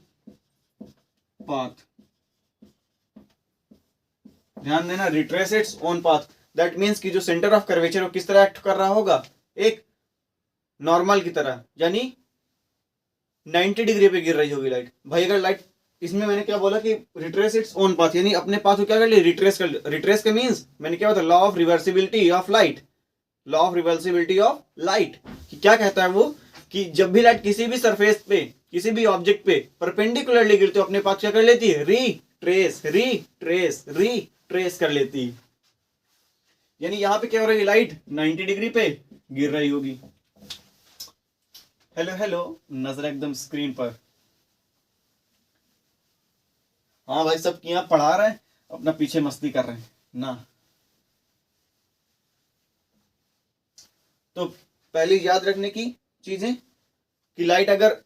path। ध्यान देना, retrace its own path, that means कि जो सेंटर ऑफ कर्वेचर वो किस तरह act कर रहा होगा, एक नॉर्मल की तरह, यानी 90 डिग्री पे गिर रही होगी लाइट। भाई अगर लाइट, इसमें मैंने क्या बोला कि रिट्रेस इट्स ओन पाथ, यानी अपने पाथ को क्या कर ले, रिट्रेस कर ले। रिट्रेस का मींस मैंने क्या बताया, law of reversibility of light, law of reversibility of light. क्या कहता है वो, कि जब भी लाइट किसी भी सरफेस पे, किसी भी ऑब्जेक्ट पे परपेंडिकुलरली गिरती है, अपने पाथ क्या कर लेती है, रीट्रेस रीट्रेस रीट्रेस कर लेती है। यानी यहां पे क्या हो रही है, लाइट 90 डिग्री पे गिर रही होगी। हेलो हेलो, नजर एकदम स्क्रीन पर। हाँ भाई, सब किया पढ़ा रहे हैं, अपना पीछे मस्ती कर रहे हैं ना। तो पहले याद रखने की चीजें कि लाइट, अगर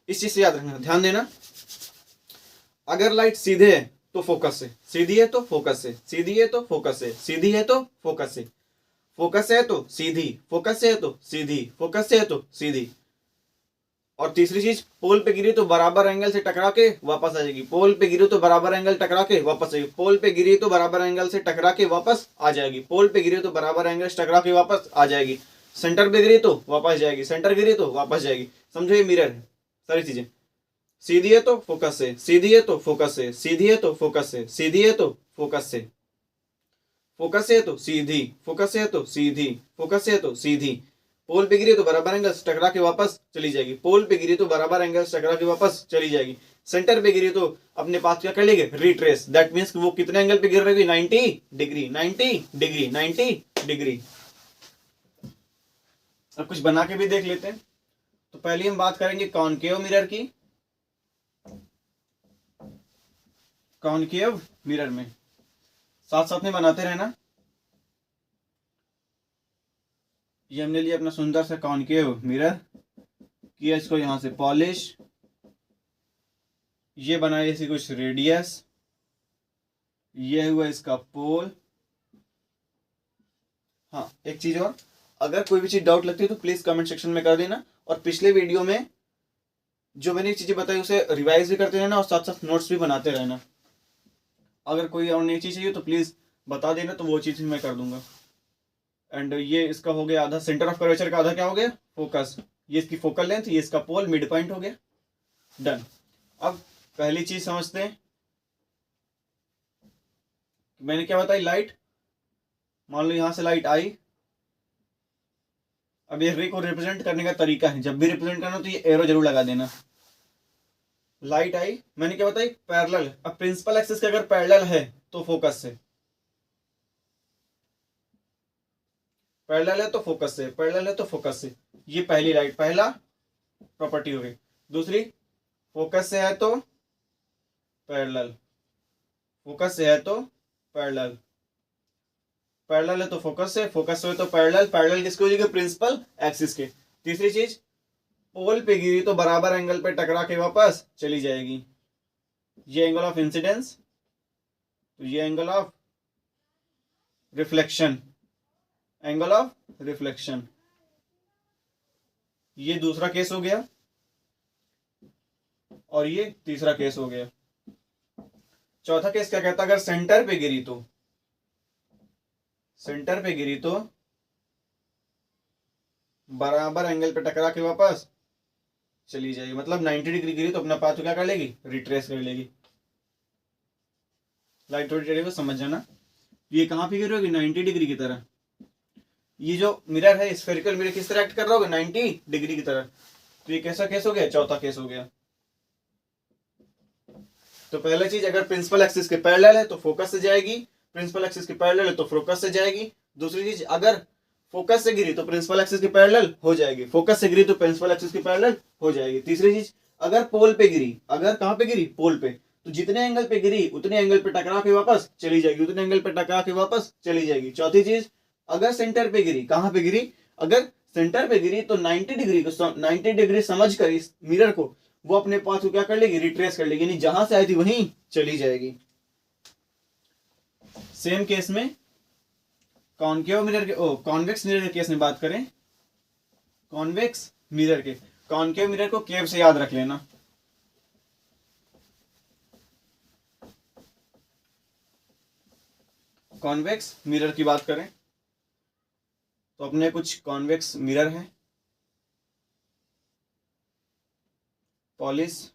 इस चीज से याद रखना, ध्यान देना, अगर लाइट सीधे है तो फोकस से, सीधी है तो फोकस से, सीधी है तो फोकस से, सीधी है तो फोकस से, फोकस से है तो सीधी, फोकस से है तो सीधी, फोकस से है तो सीधी। और तीसरी चीज, पोल पे गिरी तो बराबर एंगल से टकरा के वापस आ जाएगी, पोल पे गिरी तो बराबर एंगल टकरा के वापस आएगी, पोल पे गिरी तो बराबर एंगल से टकरा के वापस आ जाएगी, पोल पे गिरी तो बराबर एंगल से टकरा के वापस आ जाएगी, सेंटर पे गिरी तो वापस जाएगी, सेंटर गिरी तो वापस जाएगी। समझो, ये मिरर है, सारी चीजें। सीधी है तो फोकस से, सीधी है तो फोकस से, सीधी है तो फोकस से, सीधी है तो फोकस से, फोकस से है तो सीधी, फोकस से है तो सीधी, फोकस से है तो सीधी। पोल पे गिरी तो बराबर एंगल से टकरा के वापस चली जाएगी, पोल पे गिरी तो बराबर एंगल से टकरा के वापस चली जाएगी, सेंटर पे गिरी तो अपने पाथ क्या कर लेंगे, रिट्रेस। दैट मींस वो कितने एंगल पे गिर रही है, 90 डिग्री, 90 डिग्री, 90 डिग्री। अब कुछ बना के भी देख लेते हैं। तो पहले हम बात करेंगे कॉनकेव मिरर की। कॉनकेव मिरर में साथ साथ में बनाते रहना। ये हमने लिया अपना सुंदर सा कॉनकेव मिरर, किया इसको यहां से पॉलिश, ये बनाया इसी कुछ रेडियस, ये हुआ इसका पोल। हाँ, एक चीज और, अगर कोई भी चीज डाउट लगती है तो प्लीज कमेंट सेक्शन में कर देना, और पिछले वीडियो में जो मैंने चीजें बताई उसे रिवाइज भी करते रहना और साथ साथ नोट्स भी बनाते रहना। अगर कोई और नई चीज चाहिए तो प्लीज बता देना, तो वो चीज भी मैं कर दूंगा। एंड ये इसका हो गया आधा, सेंटर ऑफ कर्वेचर का आधा क्या हो गया, फोकस। ये इसकी फोकल लेंथ, ये इसका पोल, मिड पॉइंट हो गया, डन। अब पहली चीज समझते हैं, मैंने क्या बताई, लाइट, मान लो यहां से लाइट आई। अब ये रे को रिप्रेजेंट करने का तरीका है, जब भी रिप्रेजेंट करना तो ये एरो जरूर लगा देना। लाइट आई, मैंने क्या बताई, पैरेलल। अब प्रिंसिपल एक्सिस के अगर पैरेलल है तो फोकस से, पैरेलल है तो फोकस से, पैरेलल है तो फोकस से। ये पहली लाइट, पहला प्रॉपर्टी हो गई। दूसरी, फोकस से है तो पैरेलल, फोकस से है तो पैरेलल, पैरेलल है तो फोकस से, फोकस से है तो पैरेलल, पैरेलल किसके हो जाएगी, प्रिंसिपल एक्सिस के। तीसरी चीज, पोल पे गिरी तो बराबर एंगल पे टकरा के वापस चली जाएगी, ये एंगल ऑफ इंसिडेंस, तो ये angle of reflection, angle of reflection. ये दूसरा केस हो गया, और ये तीसरा केस हो गया। चौथा केस क्या कहता है, अगर सेंटर पे गिरी तो, सेंटर पे गिरी तो बराबर एंगल पे टकरा के वापस चली जाएगी, मतलब 90 डिग्री गिरी तो अपना पाथ क्या कर लेगी, रिट्रेस कर लेगी। लाइट थोड़ी टेढ़ी को समझ जाना। ये कहाँ पे गिरी होगी, 90 डिग्री की तरह। ये जो मिरर है स्फेरिकल मिरर किस तरह एक्ट कर रहा होगा, 90 डिग्री की तरह। तो ये कैसा केस हो गया, चौथा केस हो गया। तो पहला चीज, अगर प्रिंसिपल एक्सिस के पैरेलल है तो फोकस से जाएगी, प्रिंसिपल एक्सिस के पैरेलल है तो फोकस से जाएगी। दूसरी चीज, अगर फोकस से गिरी तो प्रिंसिपल एक्सिस के पैरेलल हो जाएगी, फोकस से गिरी तो प्रिंसिपल एक्सिस के पैरेलल हो जाएगी। तीसरी चीज, अगर पोल पे गिरी, अगर कहां पे गिरी, पोल पे, तो जितने एंगल पे गिरी उतने एंगल पे टकरा के वापस चली जाएगी, उतने एंगल पे टकरा के वापस चली जाएगी। चौथी चीज, अगर सेंटर पे गिरी, कहां पे गिरी, अगर सेंटर पे गिरी तो 90 डिग्री को 90 डिग्री समझ कर इस मिरर को वो अपने पाथ को क्या कर लेगी, रिट्रेस कर लेगी, यानी जहां से आई थी वहीं चली जाएगी। सेम केस में कॉनकेव मिरर के कॉन्वेक्स मिरर के केस में बात करें, कॉन्वेक्स मिरर के, कॉनकेव मिरर को केव से याद रख लेना। कॉन्वेक्स मिरर की बात करें तो अपने कुछ कॉन्वेक्स मिरर है, पॉलिश,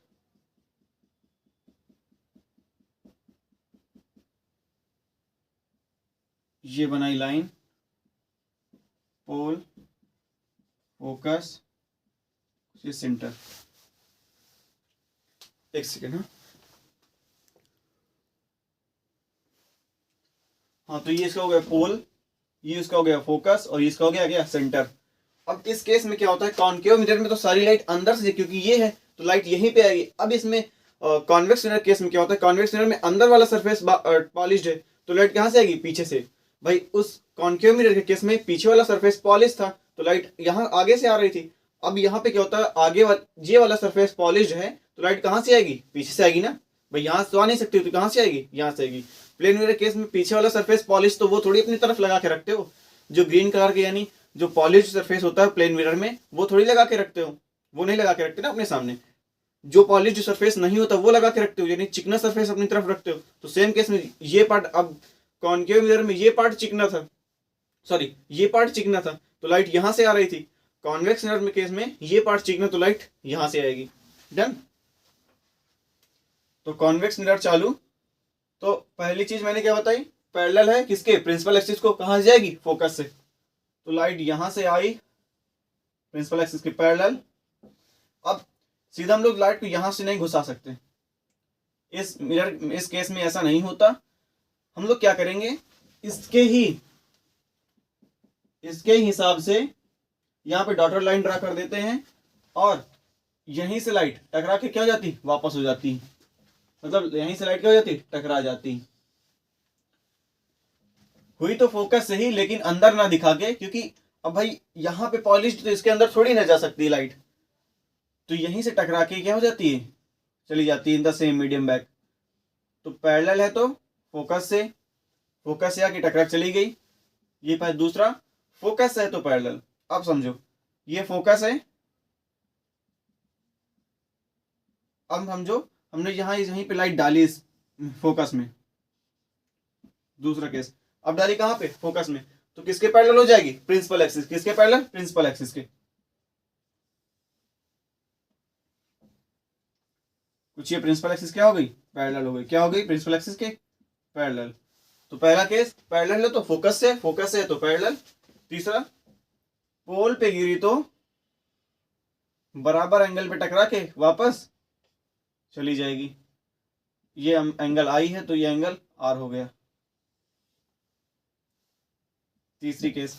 ये बनाई लाइन, पोल, फोकस, ये सेंटर। एक सेकेंड। हाँ, तो ये इसका हो गया पोल, ये इसका हो गया फोकस, और ये इसका हो गया सेंटर। अब इस केस में क्या होता है, कॉनकेव मिरर में तो सारी लाइट अंदर से, क्योंकि ये है तो लाइट यहीं पे आएगी। अब इसमें कॉन्वेक्स मिरर केस में क्या होता है, कॉन्वेक्स मिरर में अंदर वाला सरफेस पॉलिश्ड है तो लाइट कहां से आएगी, पीछे से। भाई उस कॉनकेव मिरर के केस में पीछे वाला सरफेस पॉलिश था तो लाइट यहाँ आगे से आ रही थी। अब यहाँ पे क्या होता है, आगे ये वाला सरफेस पॉलिश्ड है तो लाइट कहाँ से आएगी, पीछे से आएगी ना। भाई यहाँ से तो आ नहीं सकती, तो कहाँ से आएगी, यहाँ से आएगी। प्लेन मिरर केस में पीछे वाला सरफेस पॉलिश तो वो थोड़ी अपनी तरफ लगा के रखते हो, जो ग्रीन कलर के यानी जो पॉलिश सरफेस होता है प्लेन मिरर में वो थोड़ी लगा के रखते हो, वो नहीं लगा के रखते ना अपने सामने। जो पॉलिश जो सरफेस नहीं होता वो लगा के रखते हो, यानी चिकना सरफेस अपनी तरफ रखते हो। तो सेम केस में ये पार्ट, अब कॉनकेव मिरर में ये पार्ट चिकना था, सॉरी ये पार्ट चिकना था तो लाइट यहां से आ रही थी। कॉन्वेक्स मिरर में केस में ये पार्ट चिकना तो लाइट यहां से आएगी। डन। तो कॉन्वेक्स मिरर चालू, तो पहली चीज मैंने क्या बताई, पैरेलल है किसके, प्रिंसिपल एक्सिस को, कहां से जाएगी, फोकस से। तो लाइट यहां से आई प्रिंसिपल एक्सिस के पैरेलल। अब सीधा हम लोग लाइट को यहां से नहीं घुसा सकते, इस मिरर इस केस में ऐसा नहीं होता। हम लोग क्या करेंगे, इसके हिसाब से यहाँ पे डॉटेड लाइन ड्रा कर देते हैं और यहीं से लाइट टकरा के क्या हो जाती, वापस हो जाती, मतलब यहीं से लाइट क्या हो जाती, टकरा जाती। हुई तो फोकस से ही, लेकिन अंदर ना दिखा के, क्योंकि अब भाई यहाँ पे पॉलिश तो इसके अंदर थोड़ी ना जा सकती लाइट, तो यहीं से टकरा के क्या हो जाती है, चली जाती है in the same medium back. तो पैरेलल है तो फोकस से आके टकरा चली गई, ये पास। दूसरा फोकस है तो पैरेलल। अब समझो ये फोकस है, अब समझो हमने यहीं पे लाइट डाली इस फोकस में, दूसरा केस। अब डाली कहां पे, फोकस में, तो किसके पैरेलल हो जाएगी, प्रिंसिपल एक्सिस। किसके पैरेलल, प्रिंसिपल एक्सिस के। कुछ ये प्रिंसिपल एक्सिस क्या हो गई, पैरेलल हो गई, क्या हो गई, प्रिंसिपल एक्सिस के पैरेलल। तो पहला केस पैरेलल है तो फोकस है तो पैरेलल। तीसरा पोल पे गिरी तो बराबर एंगल पे टकरा के वापस चली जाएगी। ये एंगल आई है तो ये एंगल आर हो गया। तीसरी केस।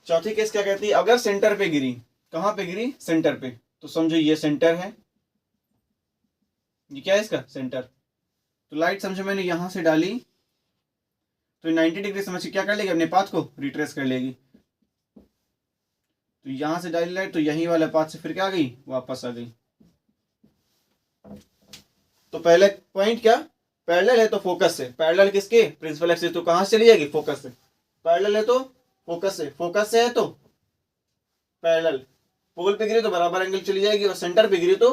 चौथी केस क्या कहती है, अगर सेंटर पे गिरी, कहां पे गिरी, सेंटर पे, तो समझो ये सेंटर है, ये क्या है इसका, सेंटर। तो लाइट समझो मैंने यहां से डाली तो 90 डिग्री समझ के क्या कर लेगी, अपने पाथ को रिट्रेस कर लेगी। तो यहां से डाली लाइट तो यही वाला पाथ से फिर क्या आ गई, वापस आ गई। तो पहले पॉइंट क्या, पैरेलल है तो फोकस से, पैरेलल किसके, प्रिंसिपल एक्सिस, तो कहां से चली जाएगी, फोकस से। पैरेलल है तो फोकस से है तो पैरेलल। पोल पे गिरी तो बराबर एंगल चली जाएगी, और सेंटर पे गिरी तो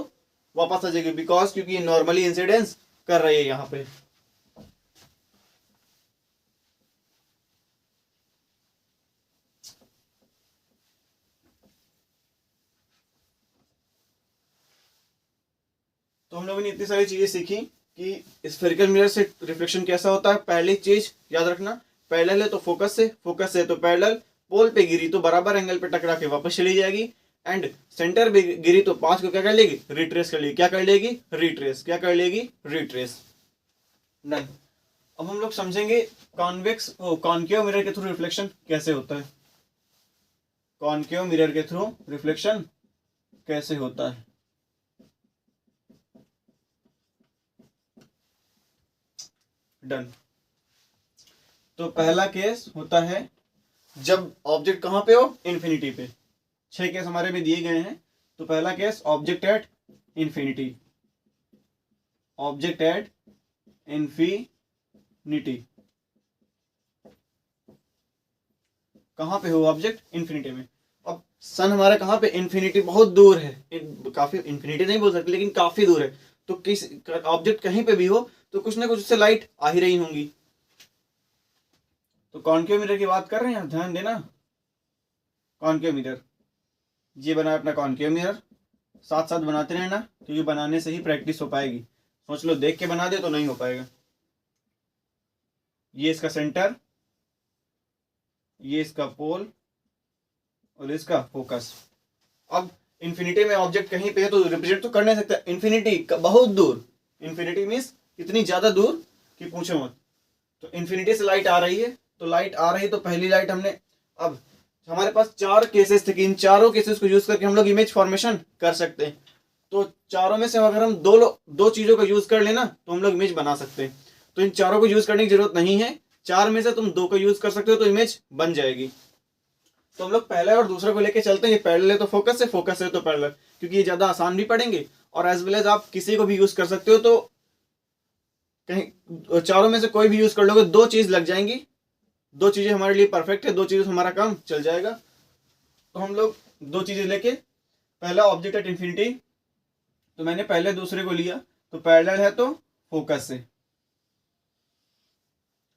वापस आ जाएगी, बिकॉज क्योंकि ये नॉर्मली इंसिडेंस कर रही है यहाँ पे। तो हम लोगों ने इतनी सारी चीजें सीखी कि स्फेरिकल मिरर से रिफ्लेक्शन कैसा होता है। पहली चीज याद रखना, पैरेलल है तो फोकस से तो पैरेलल, पोल पे गिरी तो बराबर एंगल पे टकरा के वापस चली जाएगी, एंड सेंटर पे गिरी तो पांच को क्या कर लेगी, रिट्रेस कर लेगी। क्या कर लेगी, रिट्रेस। क्या कर लेगी, रिट्रेस। डन। अब हम लोग समझेंगे कॉनकेव मिरर के थ्रू रिफ्लेक्शन कैसे होता है। कॉनकेव मिरर के थ्रू रिफ्लेक्शन कैसे होता है। डन। तो पहला केस होता है जब ऑब्जेक्ट कहां पे हो, इन्फिनिटी पे। 6 केस हमारे में दिए गए हैं। तो पहला case object at infinity, object at infinity. कहां पे हो ऑब्जेक्ट, इन्फिनिटी में। अब सन हमारा कहां पे, इन्फिनिटी, बहुत दूर है। काफी, इन्फिनिटी नहीं बोल सकते लेकिन काफी दूर है। तो किस ऑब्जेक्ट कहीं पे भी हो तो कुछ ना कुछ उससे लाइट आ ही रही होंगी। तो कॉनकेव मिरर की बात कर रहे हैं, ध्यान देना। कॉनकेव मिरर, ये बना अपना कॉनकेव मिरर। साथ साथ बनाते रहना क्योंकि बनाने से ही प्रैक्टिस हो पाएगी। सोच लो, देख के बना दे तो नहीं हो पाएगा। ये इसका सेंटर, ये इसका पोल और इसका फोकस। अब इन्फिनिटी में ऑब्जेक्ट कहीं पे है तो रिप्रेजेंट तो कर नहीं सकता। इन्फिनिटी बहुत दूर, इन्फिनिटी मीन्स इतनी ज्यादा दूर कि पूछो मत। तो इन्फिनिटी से लाइट आ रही है, तो लाइट आ रही तो पहली लाइट हमने, अब हमारे पास 4 केसेस थे कि इन चारों केसेस को यूज करके हम लोग इमेज फॉर्मेशन कर सकते हैं। तो चारों में से अगर हम दो चीजों का यूज कर लेना तो हम लोग इमेज बना सकते हैं। तो इन चारों को यूज करने की जरूरत नहीं है, 4 में से तुम 2 को यूज कर सकते हो तो इमेज बन जाएगी। तो हम लोग पहला और दूसरा को लेके चलते हैं। ये पैरेलल है तो फोकस है तो पैरेलल, क्योंकि ये ज्यादा आसान भी पड़ेंगे और एज वेल एज आप किसी को भी यूज कर सकते हो। तो कहीं चारों में से कोई भी यूज कर लोगे, 2 चीज लग जाएंगी, 2 चीजें हमारे लिए परफेक्ट है, 2 चीजों से हमारा काम चल जाएगा। तो हम लोग 2 चीजें लेके, पहला ऑब्जेक्ट एट इन्फिनिटी, तो मैंने पहले दूसरे को लिया। तो पैरेलल है तो फोकस से,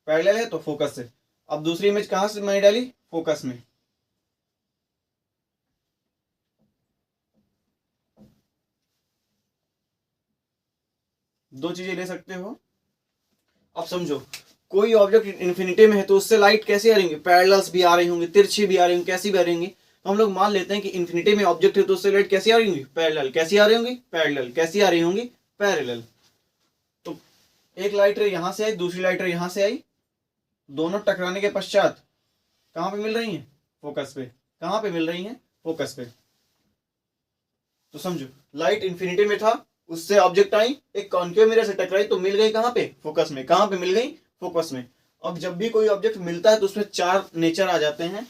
पैरेलल है तो फोकस से। अब दूसरी इमेज कहां से मैंने डाली, फोकस में। दो चीजें ले सकते हो। अब समझो, कोई ऑब्जेक्ट इन्फिनिटी में है तो उससे लाइट कैसी आ रही होंगी, पैरेलल्स भी आ रही होंगी, तिरछी भी आ रही होंगी, कैसी भी आ रही होंगी। तो हम लोग मान लेते हैं कि इन्फिनिटी में ऑब्जेक्ट है तो उससे लाइट कैसी आ रही होंगी, पैरेलल। कैसी आ रही होंगी, पैरेलल। कैसी आ रही होंगी, पैरेलल। तो एक लाइट रे यहां से आई, दूसरी लाइट रे यहां से आई, दोनों टकराने के पश्चात कहां पे मिल रही हैं, फोकस पे। कहां पे मिल रही हैं, फोकस पे। तो समझो, लाइट इन्फिनिटी में था, उससे ऑब्जेक्ट आई, एक कॉनकेव मिरर से टकराई तो मिल गई कहां पे, फोकस में। कहां पे मिल गई, फोकस में। अब जब भी कोई ऑब्जेक्ट मिलता है तो उसमें 4 नेचर आ जाते हैं।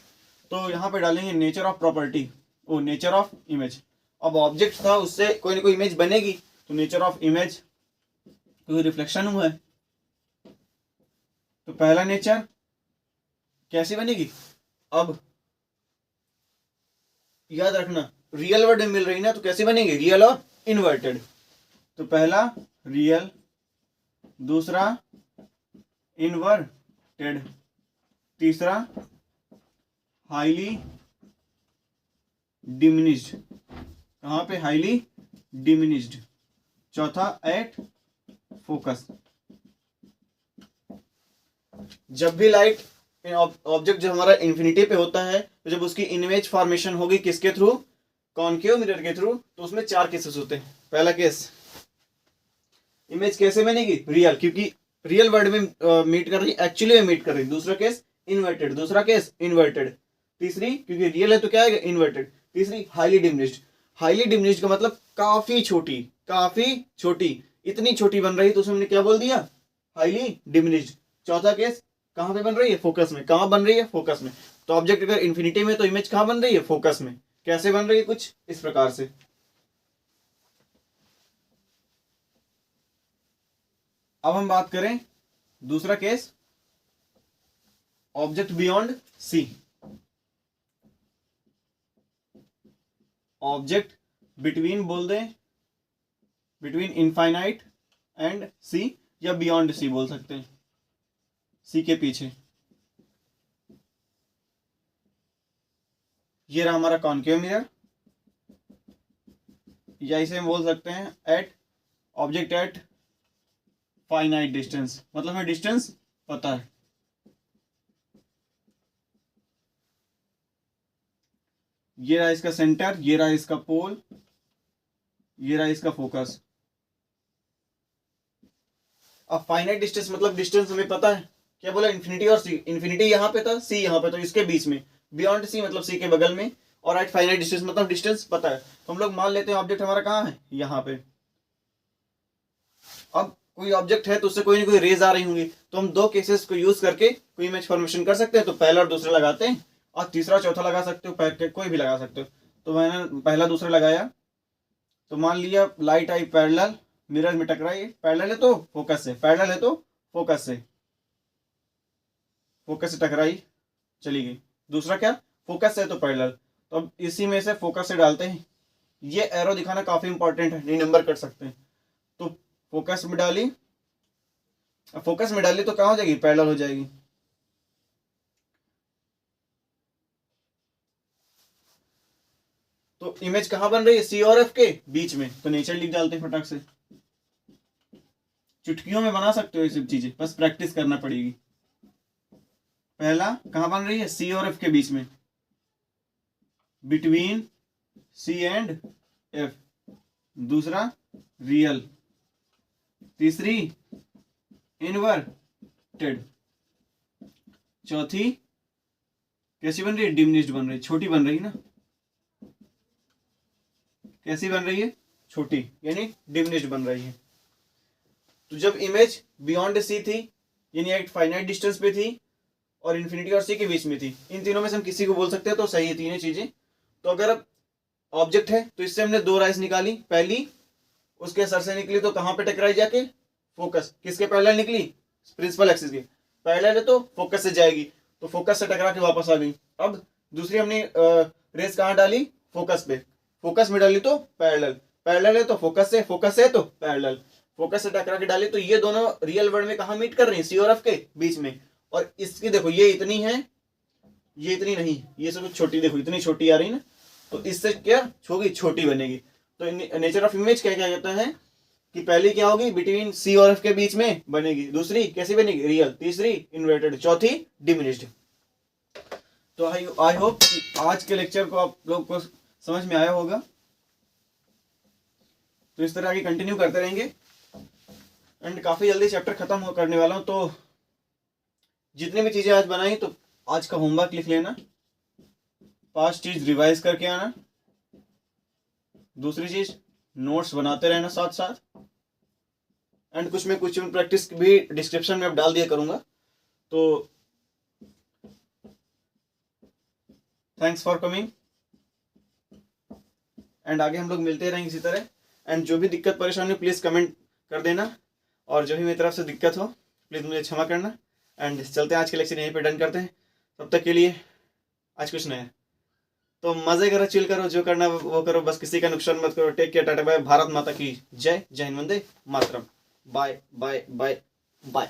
तो यहाँ पे डालेंगे nature of property, oh nature of image. अब ऑब्जेक्ट था, उससे कोई ना कोई इमेज बनेगी, तो नेचर ऑफ इमेज, क्योंकि रिफ्लेक्शन हुआ है। तो पहला नेचर कैसे बनेगी, अब याद रखना, रियल वर्ड में मिल रही ना, तो कैसे बनेंगे, रियल और इन्वर्टेड। तो पहला रियल, दूसरा इन्वर्टेड, तीसरा हाईली डिमिनिश्ड, कहां पे, हाईली डिमिनिश्ड, चौथा एट फोकस। जब भी लाइट ऑब्जेक्ट जो हमारा इन्फिनिटी पे होता है, तो जब उसकी इमेज फॉर्मेशन होगी किसके थ्रू, कॉनकेव मिरर के थ्रू, तो उसमें 4 केसेस होते हैं। पहला केस, इमेज कैसे बनेगी, रियल, क्योंकि रियल वर्ड में मीट कर रही, एक्चुअली में मीट कर रही। दूसरा केस इन्वर्टेड, दूसरा केस इन्वर्टेड। तीसरी, क्योंकि रियल है तो क्या आएगा, इन्वर्टेड। तीसरी हाईली डिमिनिश्ड, हाईली डिमिनिश्ड का मतलब काफी छोटी, काफी छोटी, इतनी छोटी बन रही तो उसमें हमने क्या बोल दिया, हाईली डिमिनिश्ड। चौथा केस कहां पे बन रही है, फोकस में। कहां बन रही है, फोकस में। तो ऑब्जेक्ट अगर इन्फिनिटी में तो इमेज कहां बन रही है, फोकस में। कैसे बन रही है, कुछ इस प्रकार से। अब हम बात करें दूसरा case, object beyond C, object between बोल दें, बिटवीन इनफाइनाइट एंड सी, या बियॉन्ड सी बोल सकते हैं, सी के पीछे। ये रहा हमारा कॉनकेव मिरर, या इसे हम बोल सकते हैं at object at finite distance, मतलब हमें डिस्टेंस पता है। ये रहा इसका सेंटर, ये रहा इसका पोल, ये रहा इसका फोकस। अब फाइनाइट डिस्टेंस मतलब डिस्टेंस हमें पता है, क्या बोला, इन्फिनिटी और सी। इन्फिनिटी यहाँ पे था, सी यहाँ पे, तो इसके बीच में, बियॉन्ड सी मतलब सी के बगल में, और एट फाइनाइट डिस्टेंस मतलब डिस्टेंस पता है। तो हम लोग मान लेते हैं ऑब्जेक्ट हमारा कहाँ है, यहाँ पे। अब कोई ऑब्जेक्ट है तो उससे कोई ना कोई रेज आ रही होंगी, तो हम दो केसेस को यूज करके कोई इमेज फॉर्मेशन कर सकते हैं। तो पहला और दूसरा लगाते हैं, और तीसरा चौथा लगा सकते हो, कोई भी लगा सकते हो। तो मैंने पहला दूसरा लगाया, तो मान लिया लाइट आई पैरेलल, मिरर में टकराई, पैरेलल है तो फोकस से, पैरेलल है तो फोकस से, फोकस से टकराई, चली गई। दूसरा क्या, फोकस से है तो पैरेलल। तो अब इसी में से फोकस से डालते हैं। ये एरो दिखाना काफी इंपॉर्टेंट है, नहीं नंबर कट सकते हैं। तो फोकस में डाली, फोकस में डाली तो कहाँ हो जाएगी, पैरेलल हो जाएगी। तो इमेज कहाँ बन रही है, सी और एफ के बीच में। तो नेचर लिख डालते हैं फटाक से। चुटकियों में बना सकते हो ये सब चीजें, बस प्रैक्टिस करना पड़ेगी। पहला कहाँ बन रही है, सी और एफ के बीच में, बिटवीन सी एंड एफ। दूसरा रियल। तीसरी इनवर्टेड। चौथी कैसी बन रही है, डिमिनिश्ड बन रही है, छोटी बन रही है ना। कैसी बन रही है, छोटी, यानी डिमिनिश्ड बन रही है। तो जब इमेज बियॉन्ड सी थी, यानी एक फाइनाइट डिस्टेंस पे थी, और इन्फिनिटी और सी के बीच में थी, इन तीनों में से हम किसी को बोल सकते हैं, तो सही है तीनों चीजें। तो अगर अब ऑब्जेक्ट है तो इससे हमने दो राइज निकाली। पहली उसके सर से निकली तो कहाँ पे टकराई जाके, फोकस। किसके पैरेलल निकली, प्रिंसिपल एक्सिस के पैरेलल है तो फोकस से जाएगी, तो फोकस से टकरा के वापस आ गई। अब दूसरी हमने रेस कहाँ डाली, फोकस पे, फोकस में डाली तो पैरेलल, पैरेलल है तो फोकस से, फोकस से तो पैरेलल, फोकस से टकरा के डाली। तो ये दोनों रियल वर्ल्ड में कहाँ मीट कर रही है, सी और एफ के बीच में। और इसकी देखो ये इतनी है, ये इतनी नहीं, ये सब छोटी, देखो इतनी छोटी आ रही ना, तो इससे क्या होगी, छोटी बनेगी। तो नेचर ऑफ इमेज क्या क्या कहता है कि पहली क्या होगी, बिटवीन सी और एफ के बीच में बनेगी। दूसरी कैसी बनेगी, रियल। तीसरी इन्वर्टेड। चौथी डिमिनिश्ड। तो आई होप कि आज के लेक्चर को आप लोग को समझ में आया होगा। तो इस तरह आगे कंटिन्यू करते रहेंगे, एंड काफी जल्दी चैप्टर खत्म करने वाला हूं। तो जितनी भी चीजें आज बनाई, तो आज का होमवर्क लिख लेना, 5 चीज रिवाइज करके आना। दूसरी चीज नोट्स बनाते रहना साथ साथ, एंड कुछ में कुछ प्रैक्टिस भी डिस्क्रिप्शन में अब डाल दिया करूंगा। तो थैंक्स फॉर कमिंग, एंड आगे हम लोग मिलते रहेंगे इसी तरह। एंड जो भी दिक्कत परेशानी हो प्लीज कमेंट कर देना, और जो भी मेरी तरफ से दिक्कत हो प्लीज मुझे क्षमा करना। एंड चलते हैं, आज के लेक्चर यहीं पे डन करते हैं। तब तक के लिए आज कुछ नया, तो मजे करो, चिल करो, जो करना वो करो, बस किसी का नुकसान मत करो। Take care, tata bye, Bharat माता की जय, जय हिंद, वंदे मातरम, बाय बाय बाय बाय।